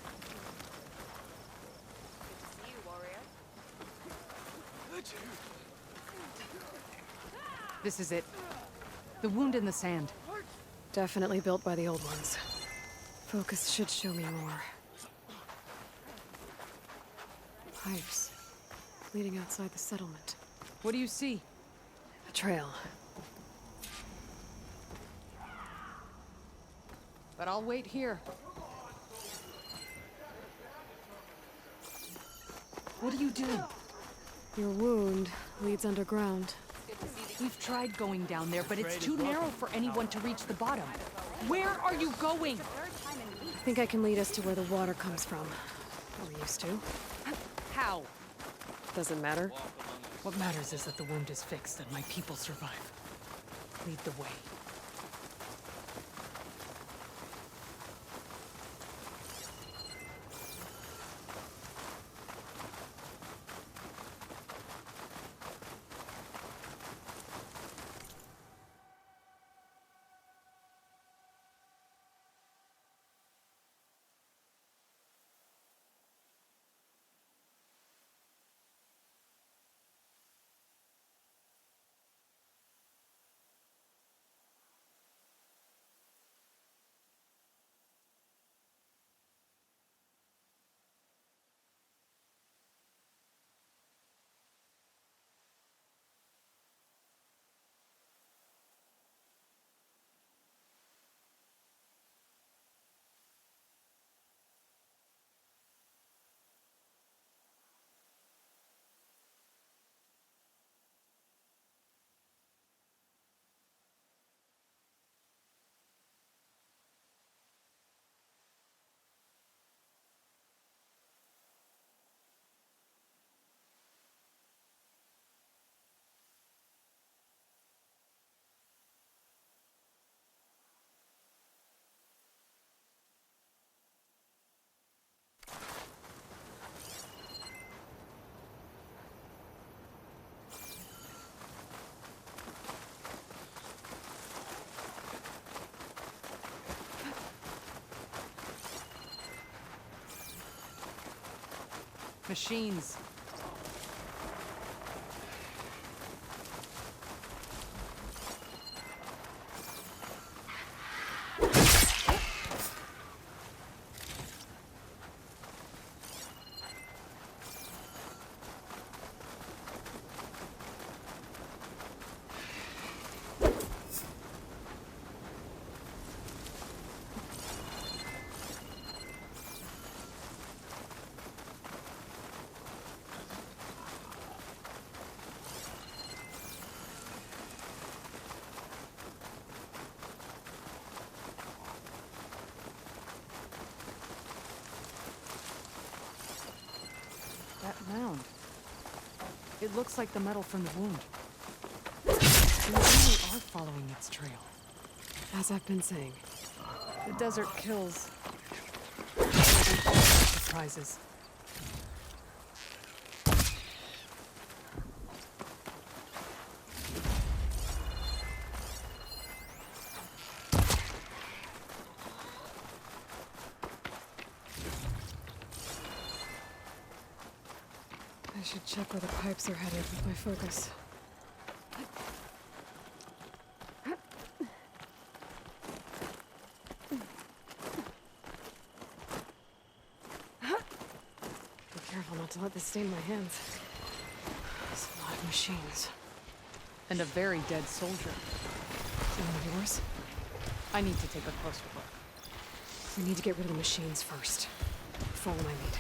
This is it. The wound in the sand. Definitely built by the Old Ones. Focus should show me more. Pipes leading outside the settlement. What do you see? A trail. But I'll wait here. What are you doing? Your wound leads underground. We've tried going down there, but it's too narrow for anyone to reach the bottom. Where are you going? I think I can lead us to where the water comes from. Or used to. How? Doesn't matter. What matters is that the wound is fixed and my people survive. Lead the way. Machines. That mound. It looks like the metal from the wound. We really are following its trail. As I've been saying. The desert kills. Surprises. I should check where the pipes are headed with my focus. Be careful not to let this stain my hands. There's a lot of machines. And a very dead soldier. One of yours? I need to take a closer look. We need to get rid of the machines first. Follow my lead.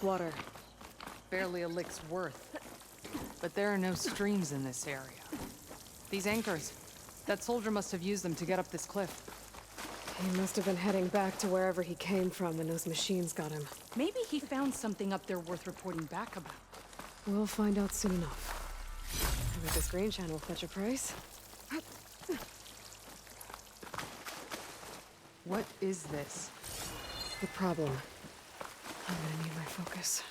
water. Barely a lick's worth. But there are no streams in this area. These anchors, that soldier must have used them to get up this cliff. He must have been heading back to wherever he came from when those machines got him. Maybe he found something up there worth reporting back about. We'll find out soon enough. I bet this green channel will fetch a price. What is this? The problem. I'm gonna need my focus.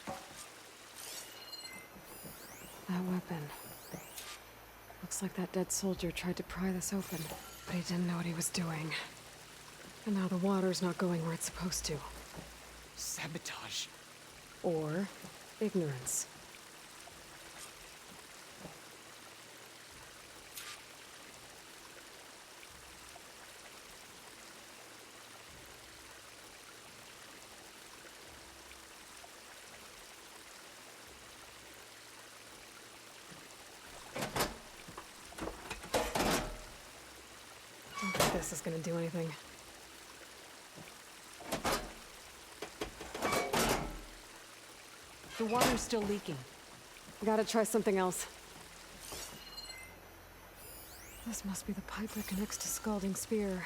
That weapon. Looks like that dead soldier tried to pry this open, but he didn't know what he was doing. And now the water's not going where it's supposed to. Sabotage. Or ignorance. Don't think this is gonna do anything. The water's still leaking. Gotta try something else. This must be the pipe that connects to Scalding Spear.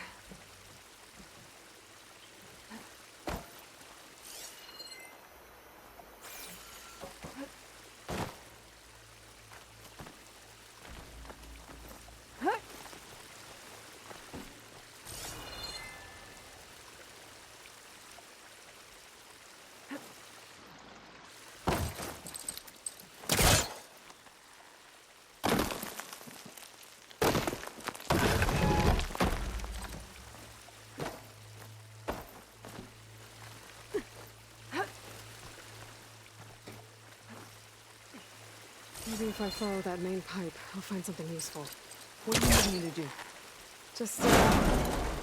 Maybe if I follow that main pipe, I'll find something useful. What do you want me to do? Just,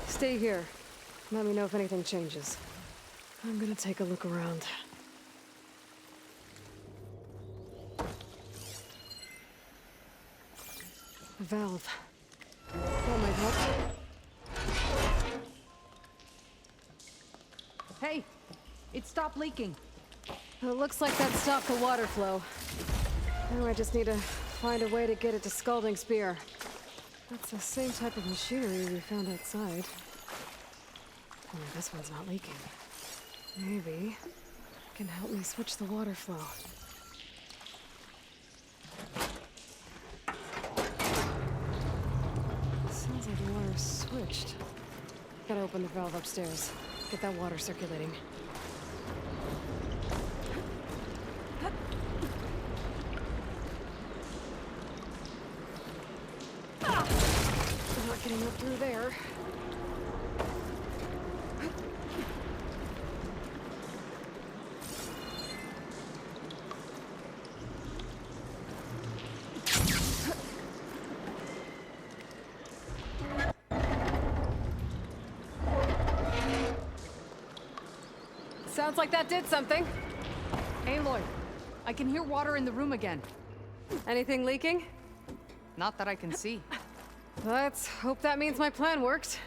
stay here. Let me know if anything changes. I'm gonna take a look around. A valve. That might help. Hey! It stopped leaking. It looks like that stopped the water flow. Now I just need to find a way to get it to Scalding Spear. That's the same type of machinery we found outside. Only this one's not leaking. Maybe it can help me switch the water flow. Sounds like the water's switched. Gotta open the valve upstairs. Get that water circulating. Not getting up through there. Sounds like that did something. Aloy, I can hear water in the room again. Anything leaking? Not that I can see. Let's hope that means my plan worked.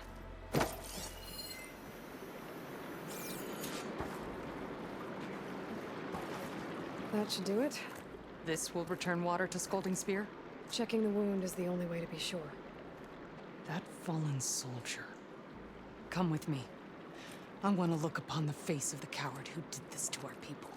That should do it. This will return water to Scalding Spear? Checking the wound is the only way to be sure. That fallen soldier. Come with me. I want to look upon the face of the coward who did this to our people.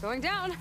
Going down.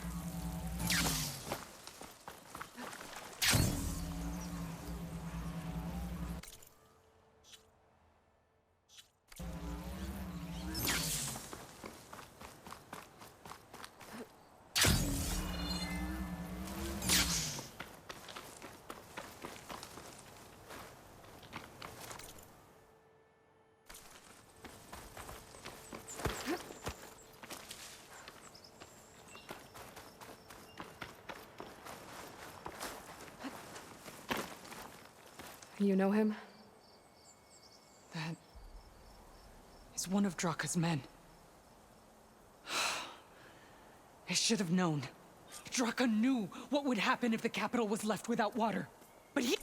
You know him? That is was one of Draka's men. I should have known. Draka knew what would happen if the capital was left without water. But he...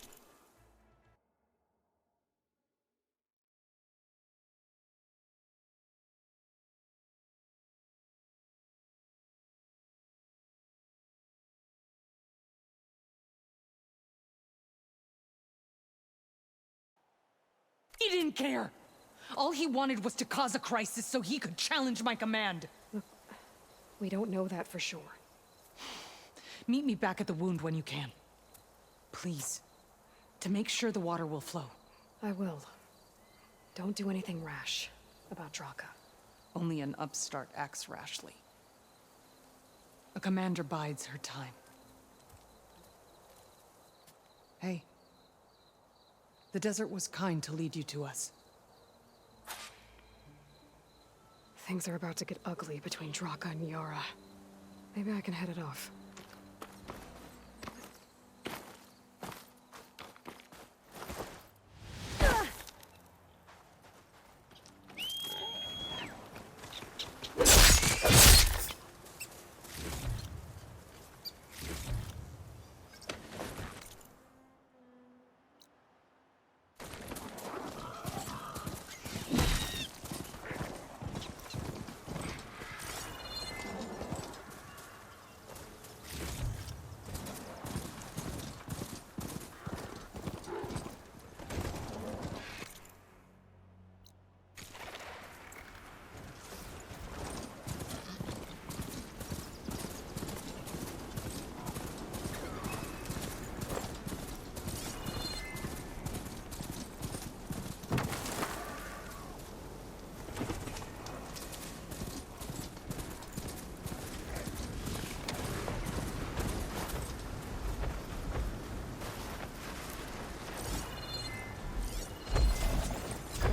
He didn't care! All he wanted was to cause a crisis so he could challenge my command. Look, we don't know that for sure. Meet me back at the wound when you can. Please. To make sure the water will flow. I will. Don't do anything rash about Draka. Only an upstart acts rashly. A commander bides her time. Hey. The desert was kind to lead you to us. Things are about to get ugly between Draka and Yara. Maybe I can head it off.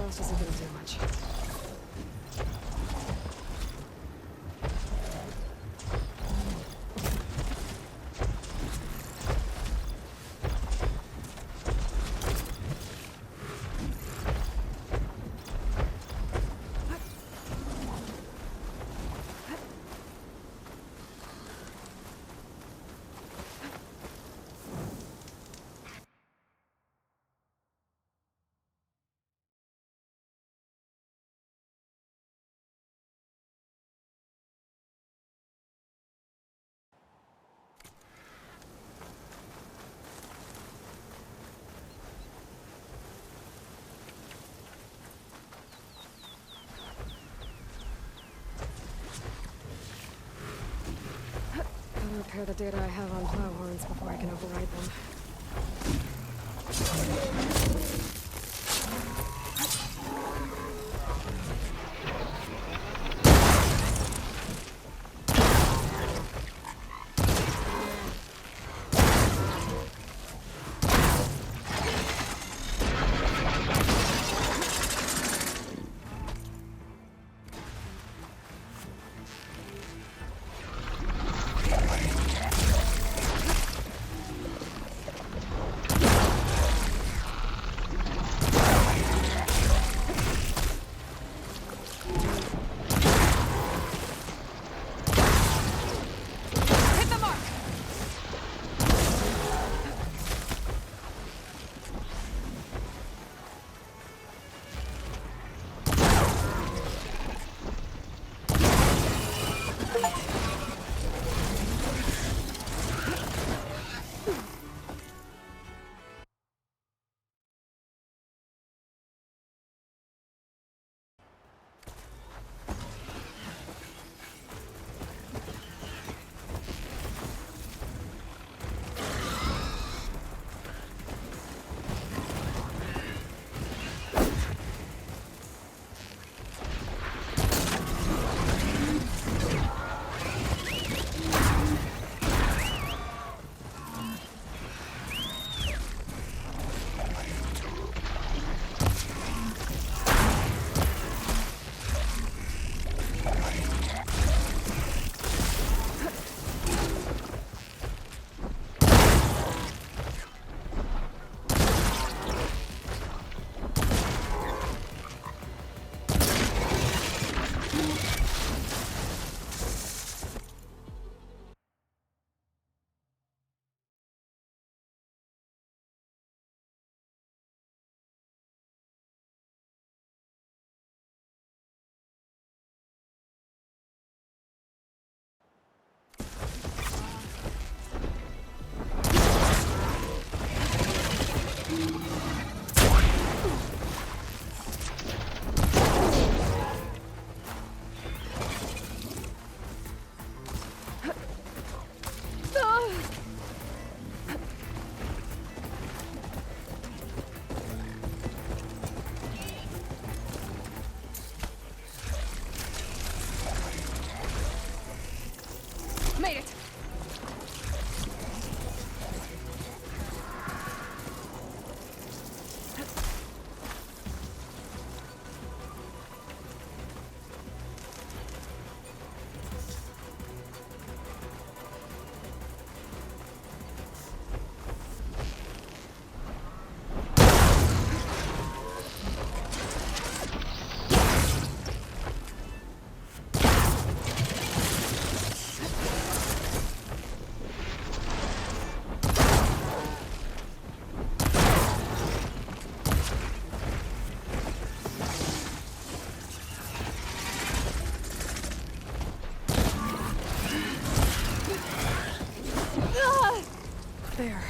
This isn't gonna do much. Gotta repair the data I have on plowhorns before I can override them. Made it! There.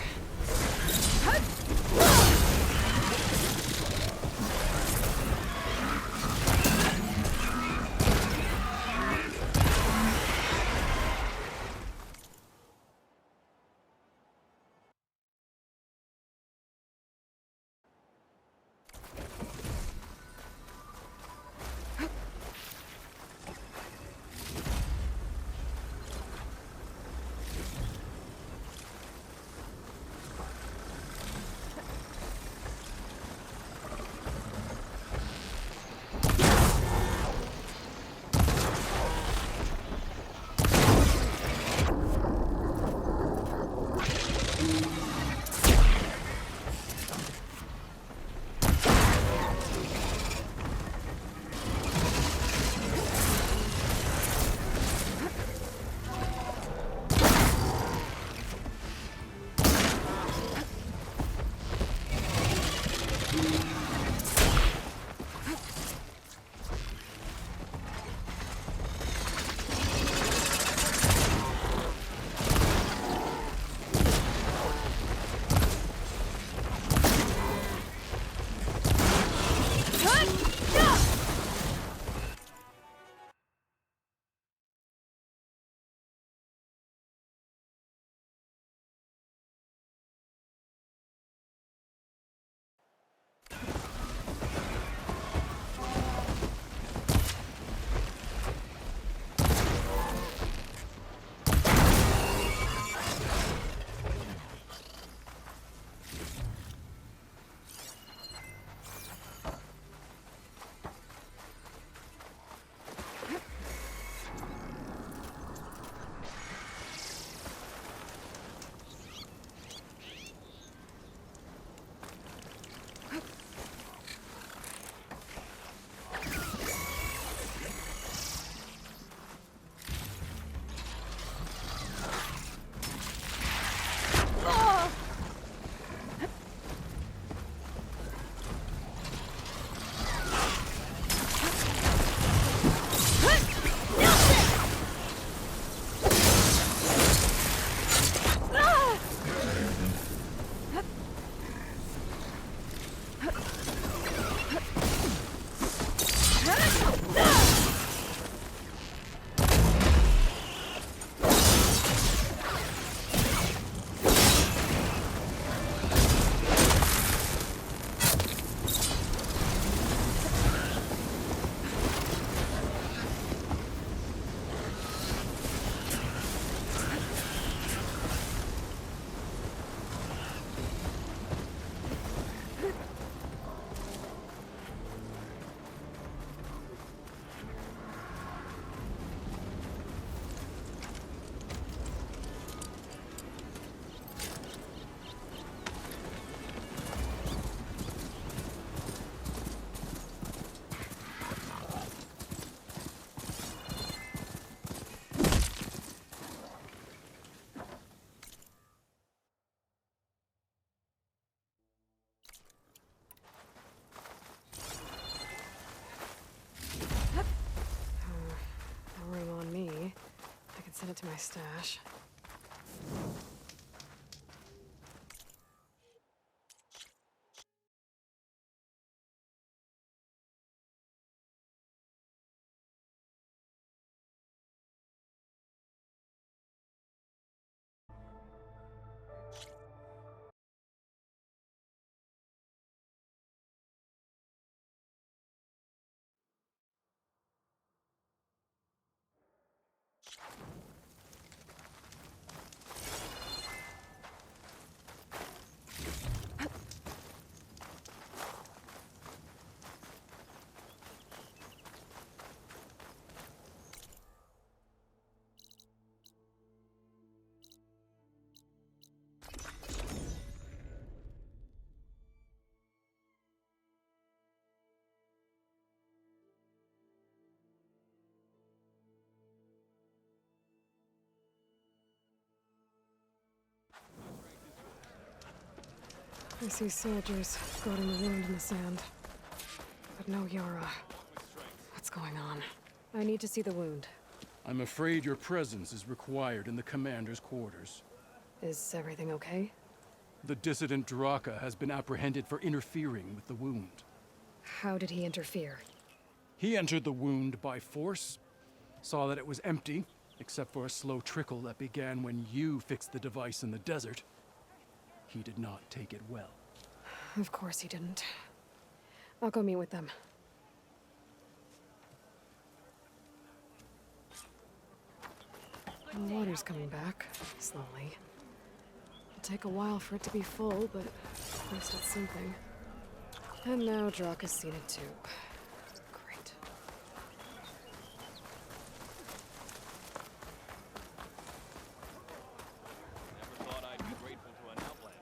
Send it to my stash. I see soldiers guarding the wound in the sand. But no Yara. What's going on? I need to see the wound. I'm afraid your presence is required in the commander's quarters. Is everything okay? The dissident Draka has been apprehended for interfering with the wound. How did he interfere? He entered the wound by force, saw that it was empty, except for a slow trickle that began when you fixed the device in the desert. He did not take it well. Of course he didn't. I'll go meet with them. The water's coming back, slowly. It'll take a while for it to be full, but at least it's something. And now Draka's seen it too. Great. Never thought I'd be grateful to an outlander.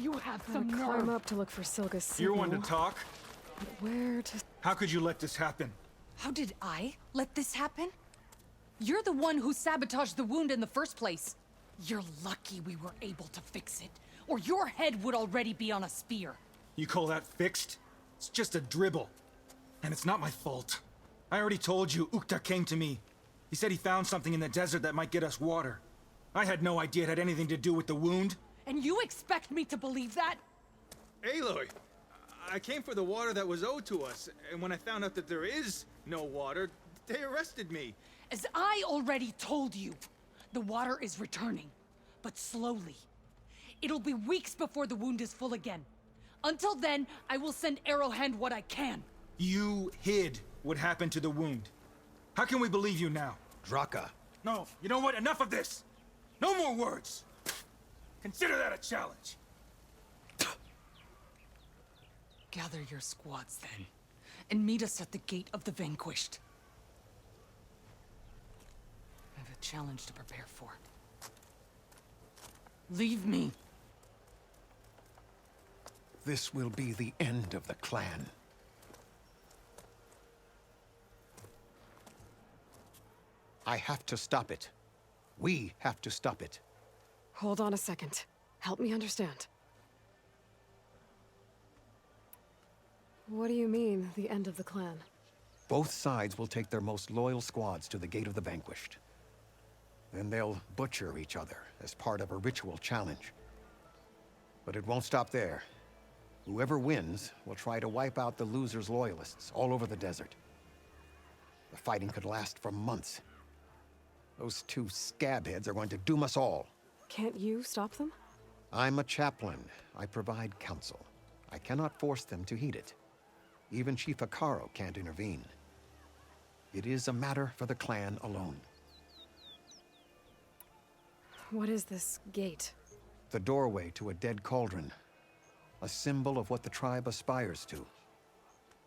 You have I'll some climb nerve. up to look for Silga's signal. You're one to talk. But where to... How could you let this happen? How did I let this happen? You're the one who sabotaged the wound in the first place. You're lucky we were able to fix it, or your head would already be on a spear. You call that fixed? It's just a dribble. And it's not my fault. I already told you, Ukta came to me. He said he found something in the desert that might get us water. I had no idea it had anything to do with the wound. And you expect me to believe that? Aloy, I came for the water that was owed to us, and when I found out that there is no water, they arrested me. As I already told you, the water is returning, but slowly. It'll be weeks before the wound is full again. Until then, I will send Arrowhand what I can. You hid what happened to the wound. How can we believe you now? Draka. No, you know what? Enough of this! No more words! Consider that a challenge. Gather your squads then, and meet us at the Gate of the Vanquished. I have a challenge to prepare for. Leave me. This will be the end of the clan. I have to stop it. We have to stop it. Hold on a second. Help me understand. What do you mean, the end of the clan? Both sides will take their most loyal squads to the Gate of the Vanquished. Then they'll butcher each other as part of a ritual challenge. But it won't stop there. Whoever wins will try to wipe out the loser's loyalists all over the desert. The fighting could last for months. Those two scabheads are going to doom us all. Can't you stop them? I'm a chaplain. I provide counsel. I cannot force them to heed it. Even Chief Akaro can't intervene. It is a matter for the clan alone. What is this gate? The doorway to a dead cauldron. A symbol of what the tribe aspires to.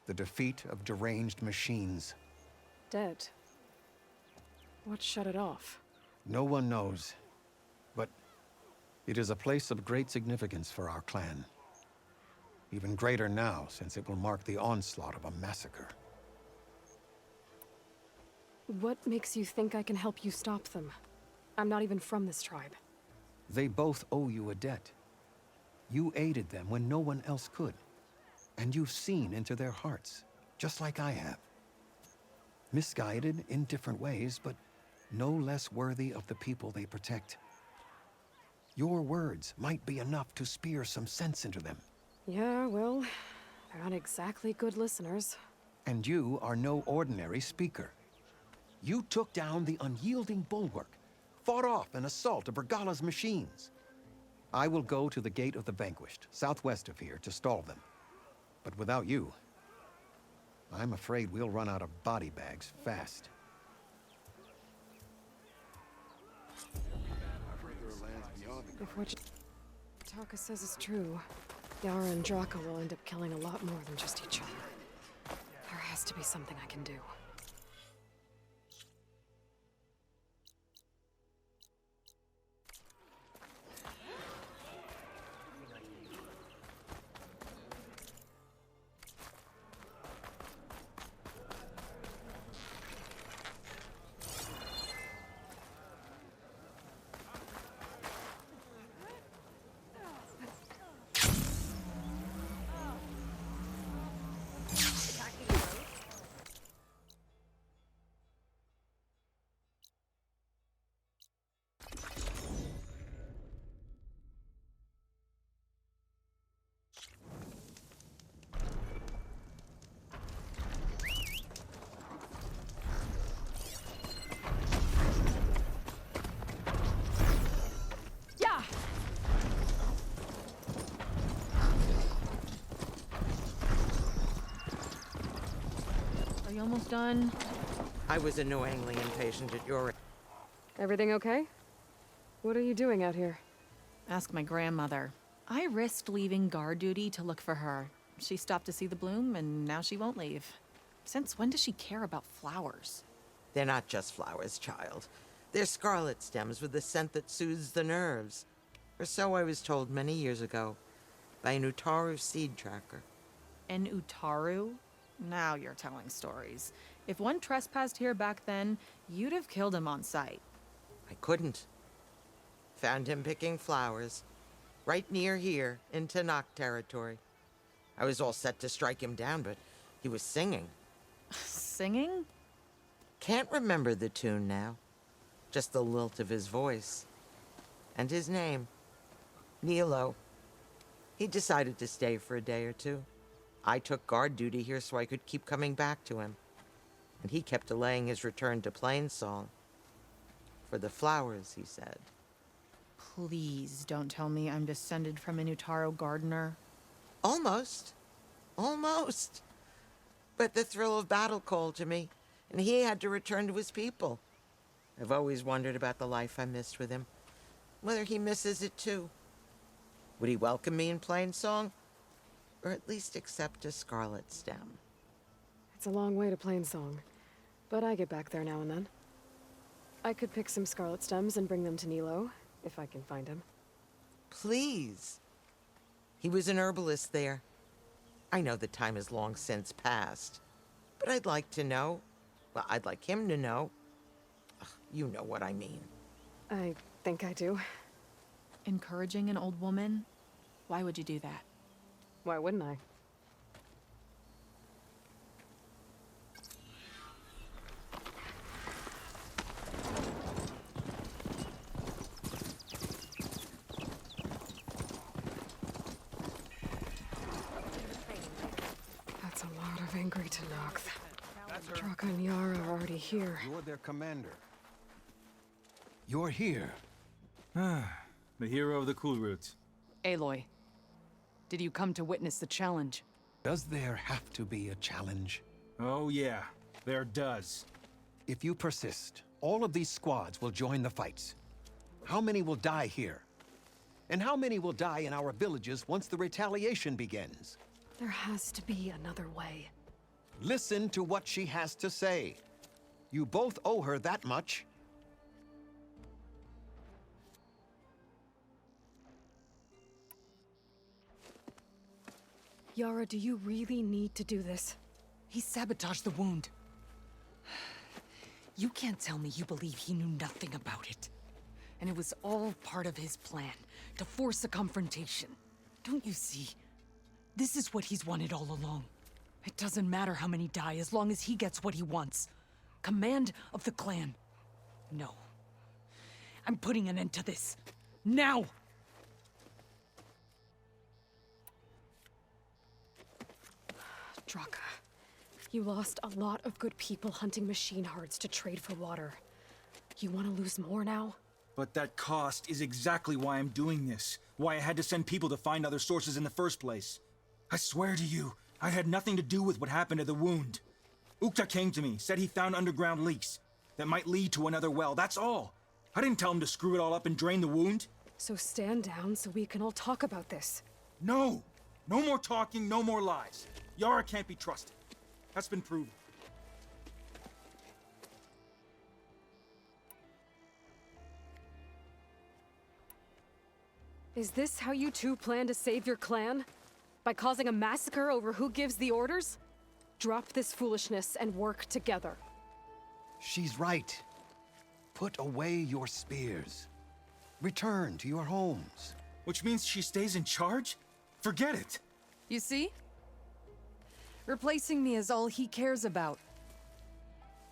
The defeat of deranged machines. Dead. What shut it off? No one knows. But it is a place of great significance for our clan. Even greater now, since it will mark the onslaught of a massacre. What makes you think I can help you stop them? I'm not even from this tribe. They both owe you a debt. You aided them when no one else could. And you've seen into their hearts, just like I have. Misguided in different ways, but no less worthy of the people they protect. Your words might be enough to spear some sense into them. Yeah, well, they're not exactly good listeners. And you are no ordinary speaker. You took down the unyielding bulwark, fought off an assault of Regala's machines. I will go to the Gate of the Vanquished, southwest of here, to stall them. But without you, I'm afraid we'll run out of body bags fast. If what Taka says is true, Yara and Draka will end up killing a lot more than just each other. There has to be something I can do. Almost done. I was annoyingly impatient at your... Everything okay? What are you doing out here? Ask my grandmother. I risked leaving guard duty to look for her. She stopped to see the bloom, and now she won't leave. Since when does she care about flowers? They're not just flowers, child. They're scarlet stems with a scent that soothes the nerves. Or so I was told many years ago by an Utaru seed tracker. An Utaru? Now you're telling stories. If one trespassed here back then, you'd have killed him on sight. I couldn't. Found him picking flowers, right near here in Tanakh territory. I was all set to strike him down, but he was singing. Singing? Can't remember the tune now. Just the lilt of his voice. And his name. Nilo. He decided to stay for a day or two. I took guard duty here so I could keep coming back to him. And he kept delaying his return to Plainsong. For the flowers, he said. Please don't tell me I'm descended from an Utaru gardener. Almost. Almost. But the thrill of battle called to me, and he had to return to his people. I've always wondered about the life I missed with him. Whether he misses it too. Would he welcome me in Plainsong? Or at least accept a scarlet stem? It's a long way to Plainsong, but I get back there now and then. I could pick some scarlet stems and bring them to Nilo, if I can find him. Please. He was an herbalist there. I know the time has long since passed, but I'd like to know. Well, I'd like him to know. Ugh, you know what I mean. I think I do. Encouraging an old woman? Why would you do that? Why wouldn't I? That's a lot of angry Tenakth. Draka and Yara are already here. You're their commander. You're here. The hero of the Cool Roots. Aloy, did you come to witness the challenge? Does there have to be a challenge? Oh yeah, there does. If you persist, all of these squads will join the fights. How many will die here? And how many will die in our villages once the retaliation begins? There has to be another way. Listen to what she has to say. You both owe her that much. Yara, do you really need to do this? He sabotaged the wound. You can't tell me you believe he knew nothing about it. And it was all part of his plan, to force a confrontation. Don't you see? This is what he's wanted all along. It doesn't matter how many die as long as he gets what he wants. Command of the clan. No. I'm putting an end to this. Now! Draka, you lost a lot of good people hunting machine hearts to trade for water. You want to lose more now? But that cost is exactly why I'm doing this. Why I had to send people to find other sources in the first place. I swear to you, I had nothing to do with what happened to the wound. Ukta came to me, said he found underground leaks that might lead to another well, that's all. I didn't tell him to screw it all up and drain the wound. So stand down so we can all talk about this. No! No more talking, no more lies. Yara can't be trusted. That's been proven. Is this how you two plan to save your clan? By causing a massacre over who gives the orders? Drop this foolishness and work together. She's right. Put away your spears. Return to your homes. Which means she stays in charge? Forget it. You see? Replacing me is all he cares about.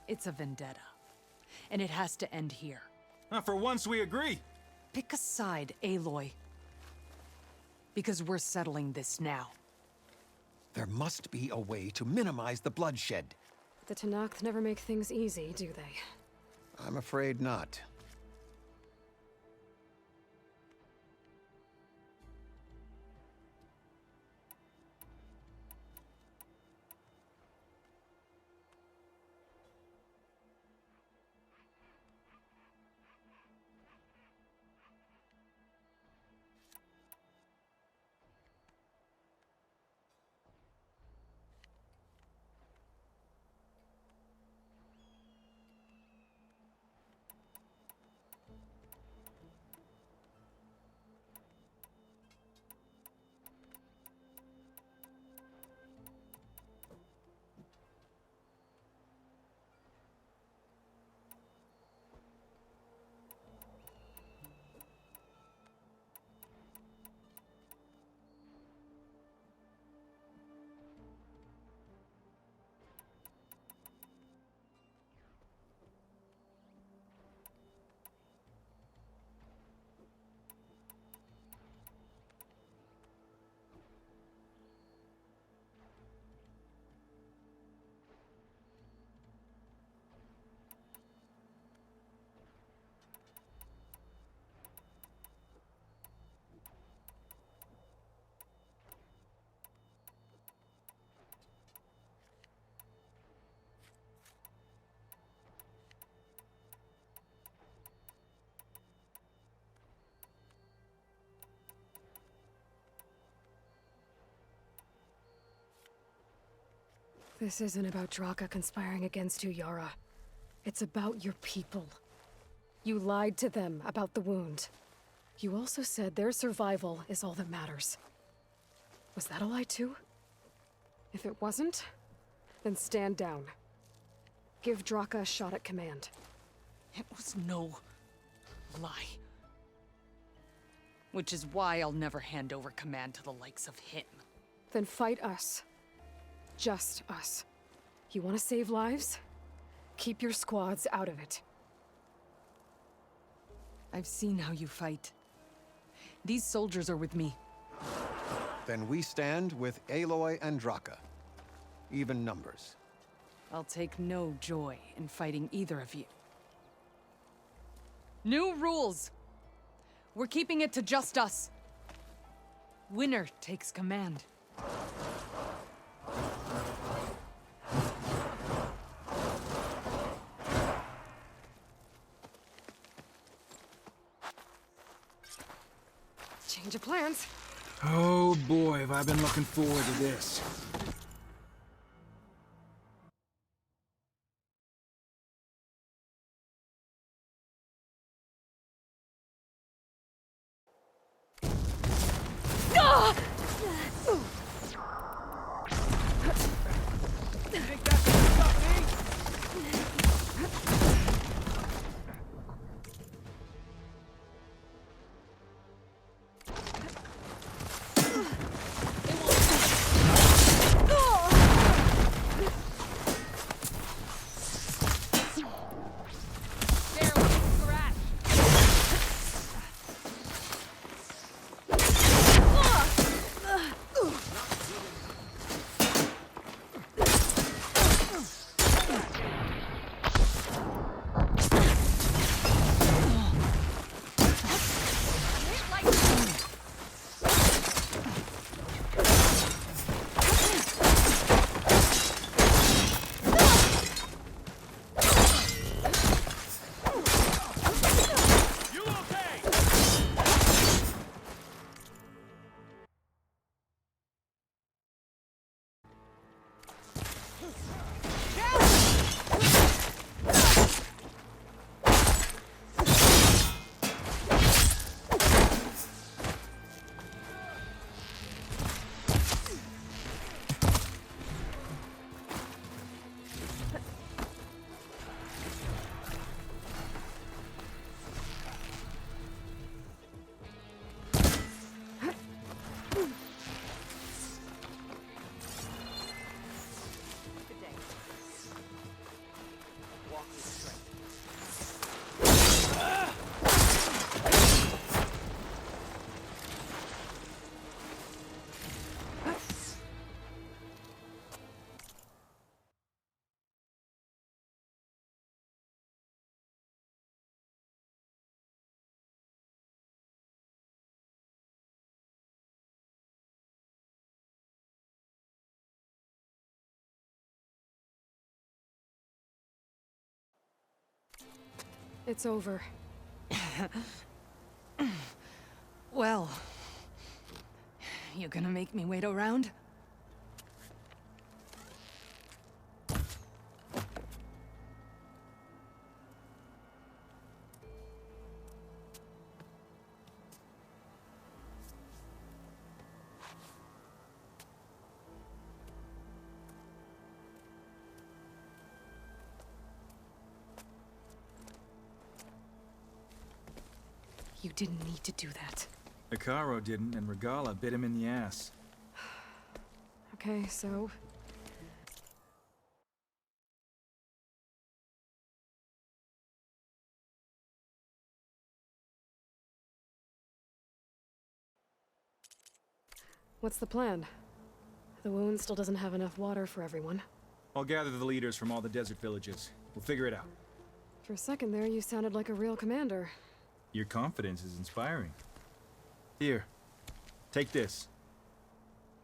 It's a vendetta. And it has to end here. For once we agree. Pick a side, Aloy. Because we're settling this now. There must be a way to minimize the bloodshed. The Tenakth never make things easy, do they? I'm afraid not. This isn't about Draka conspiring against you, Yara. It's about your people. You lied to them about the wound. You also said their survival is all that matters. Was that a lie too? If it wasn't, then stand down. Give Draka a shot at command. It was no lie. Which is why I'll never hand over command to the likes of him. Then fight us. Just us. You want to save lives? Keep your squads out of it. I've seen how you fight. These soldiers are with me. Then we stand with Aloy and Draka. Even numbers. I'll take no joy in fighting either of you. New rules! We're keeping it to just us. Winner takes command. Change of plans. Oh boy, have I been looking forward to this. It's over. Well, you gonna make me wait around? You didn't need to do that. Hekarro didn't, and Regalla bit him in the ass. Okay, so... what's the plan? The wound still doesn't have enough water for everyone. I'll gather the leaders from all the desert villages. We'll figure it out. For a second there, you sounded like a real commander. Your confidence is inspiring. Here, take this.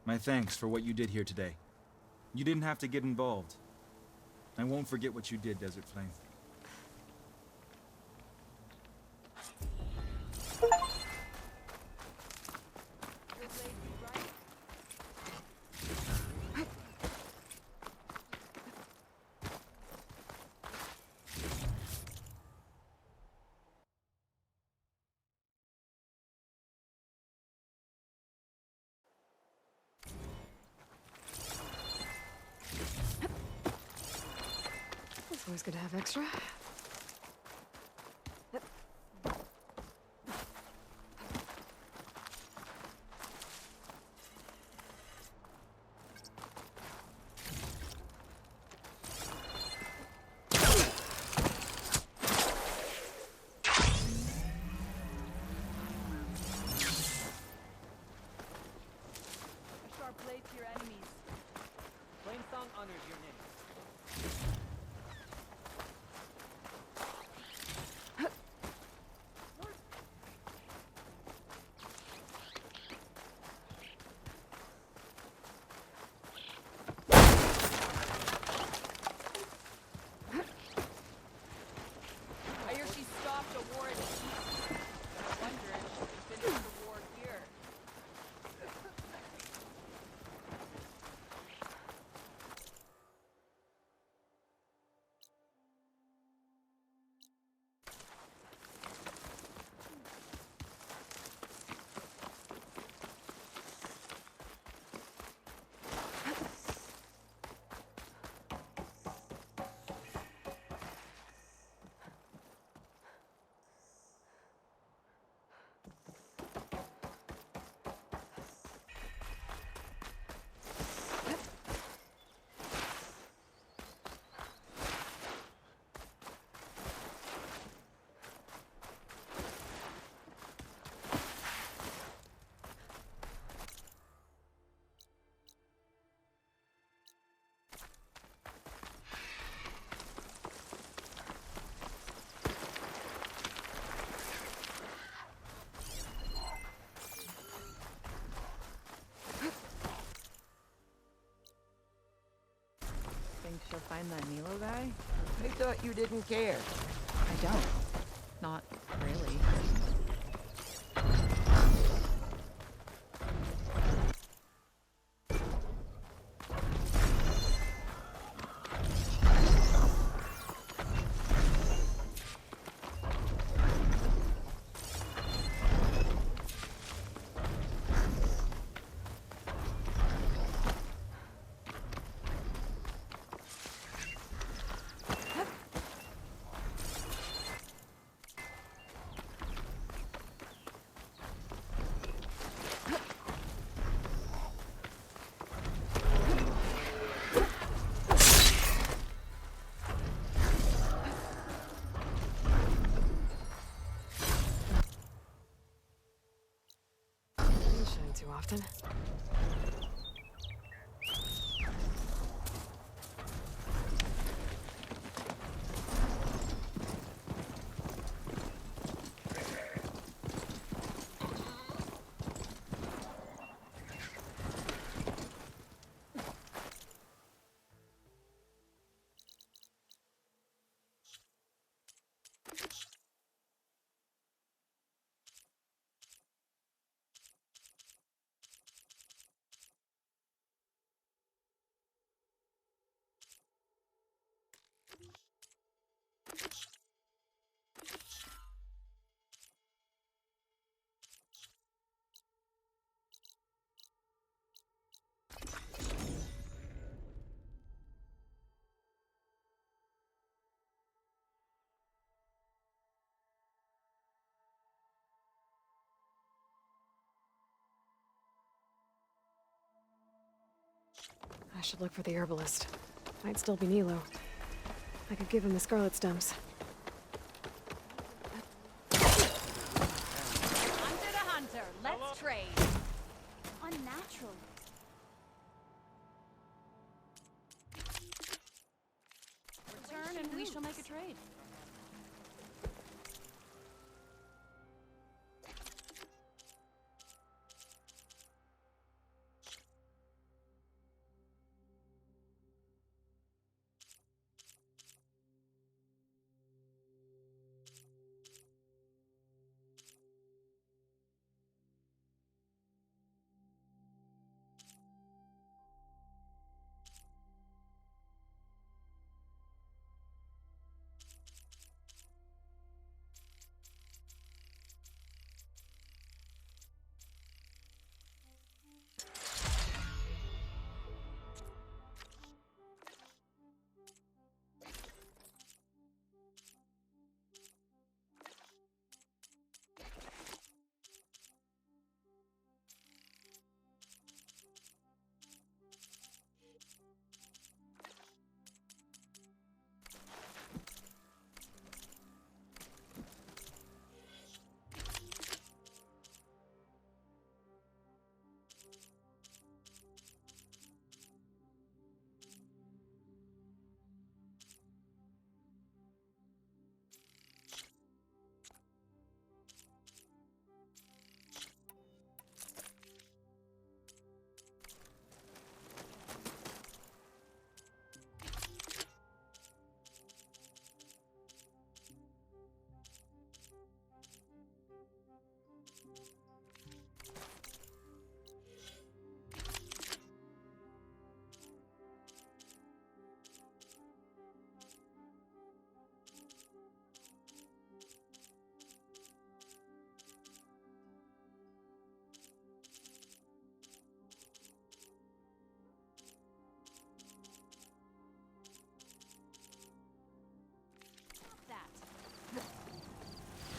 My thanks for what you did here today. You didn't have to get involved. I won't forget what you did, Desert Flame. Always good to have extra. A sharp blade to your enemies. Plainsong honors your name. I hear she stopped a war in the east. I wonder if she can finish the war here. Think she'll find that Nilo guy? I thought you didn't care. I don't. Not really. Didn't shine too often. I should look for the herbalist. Might still be Nilo. I could give him the scarlet stems. Hunter to hunter, let's trade. Unnatural. Return and we shall make a trade.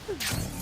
Ugh.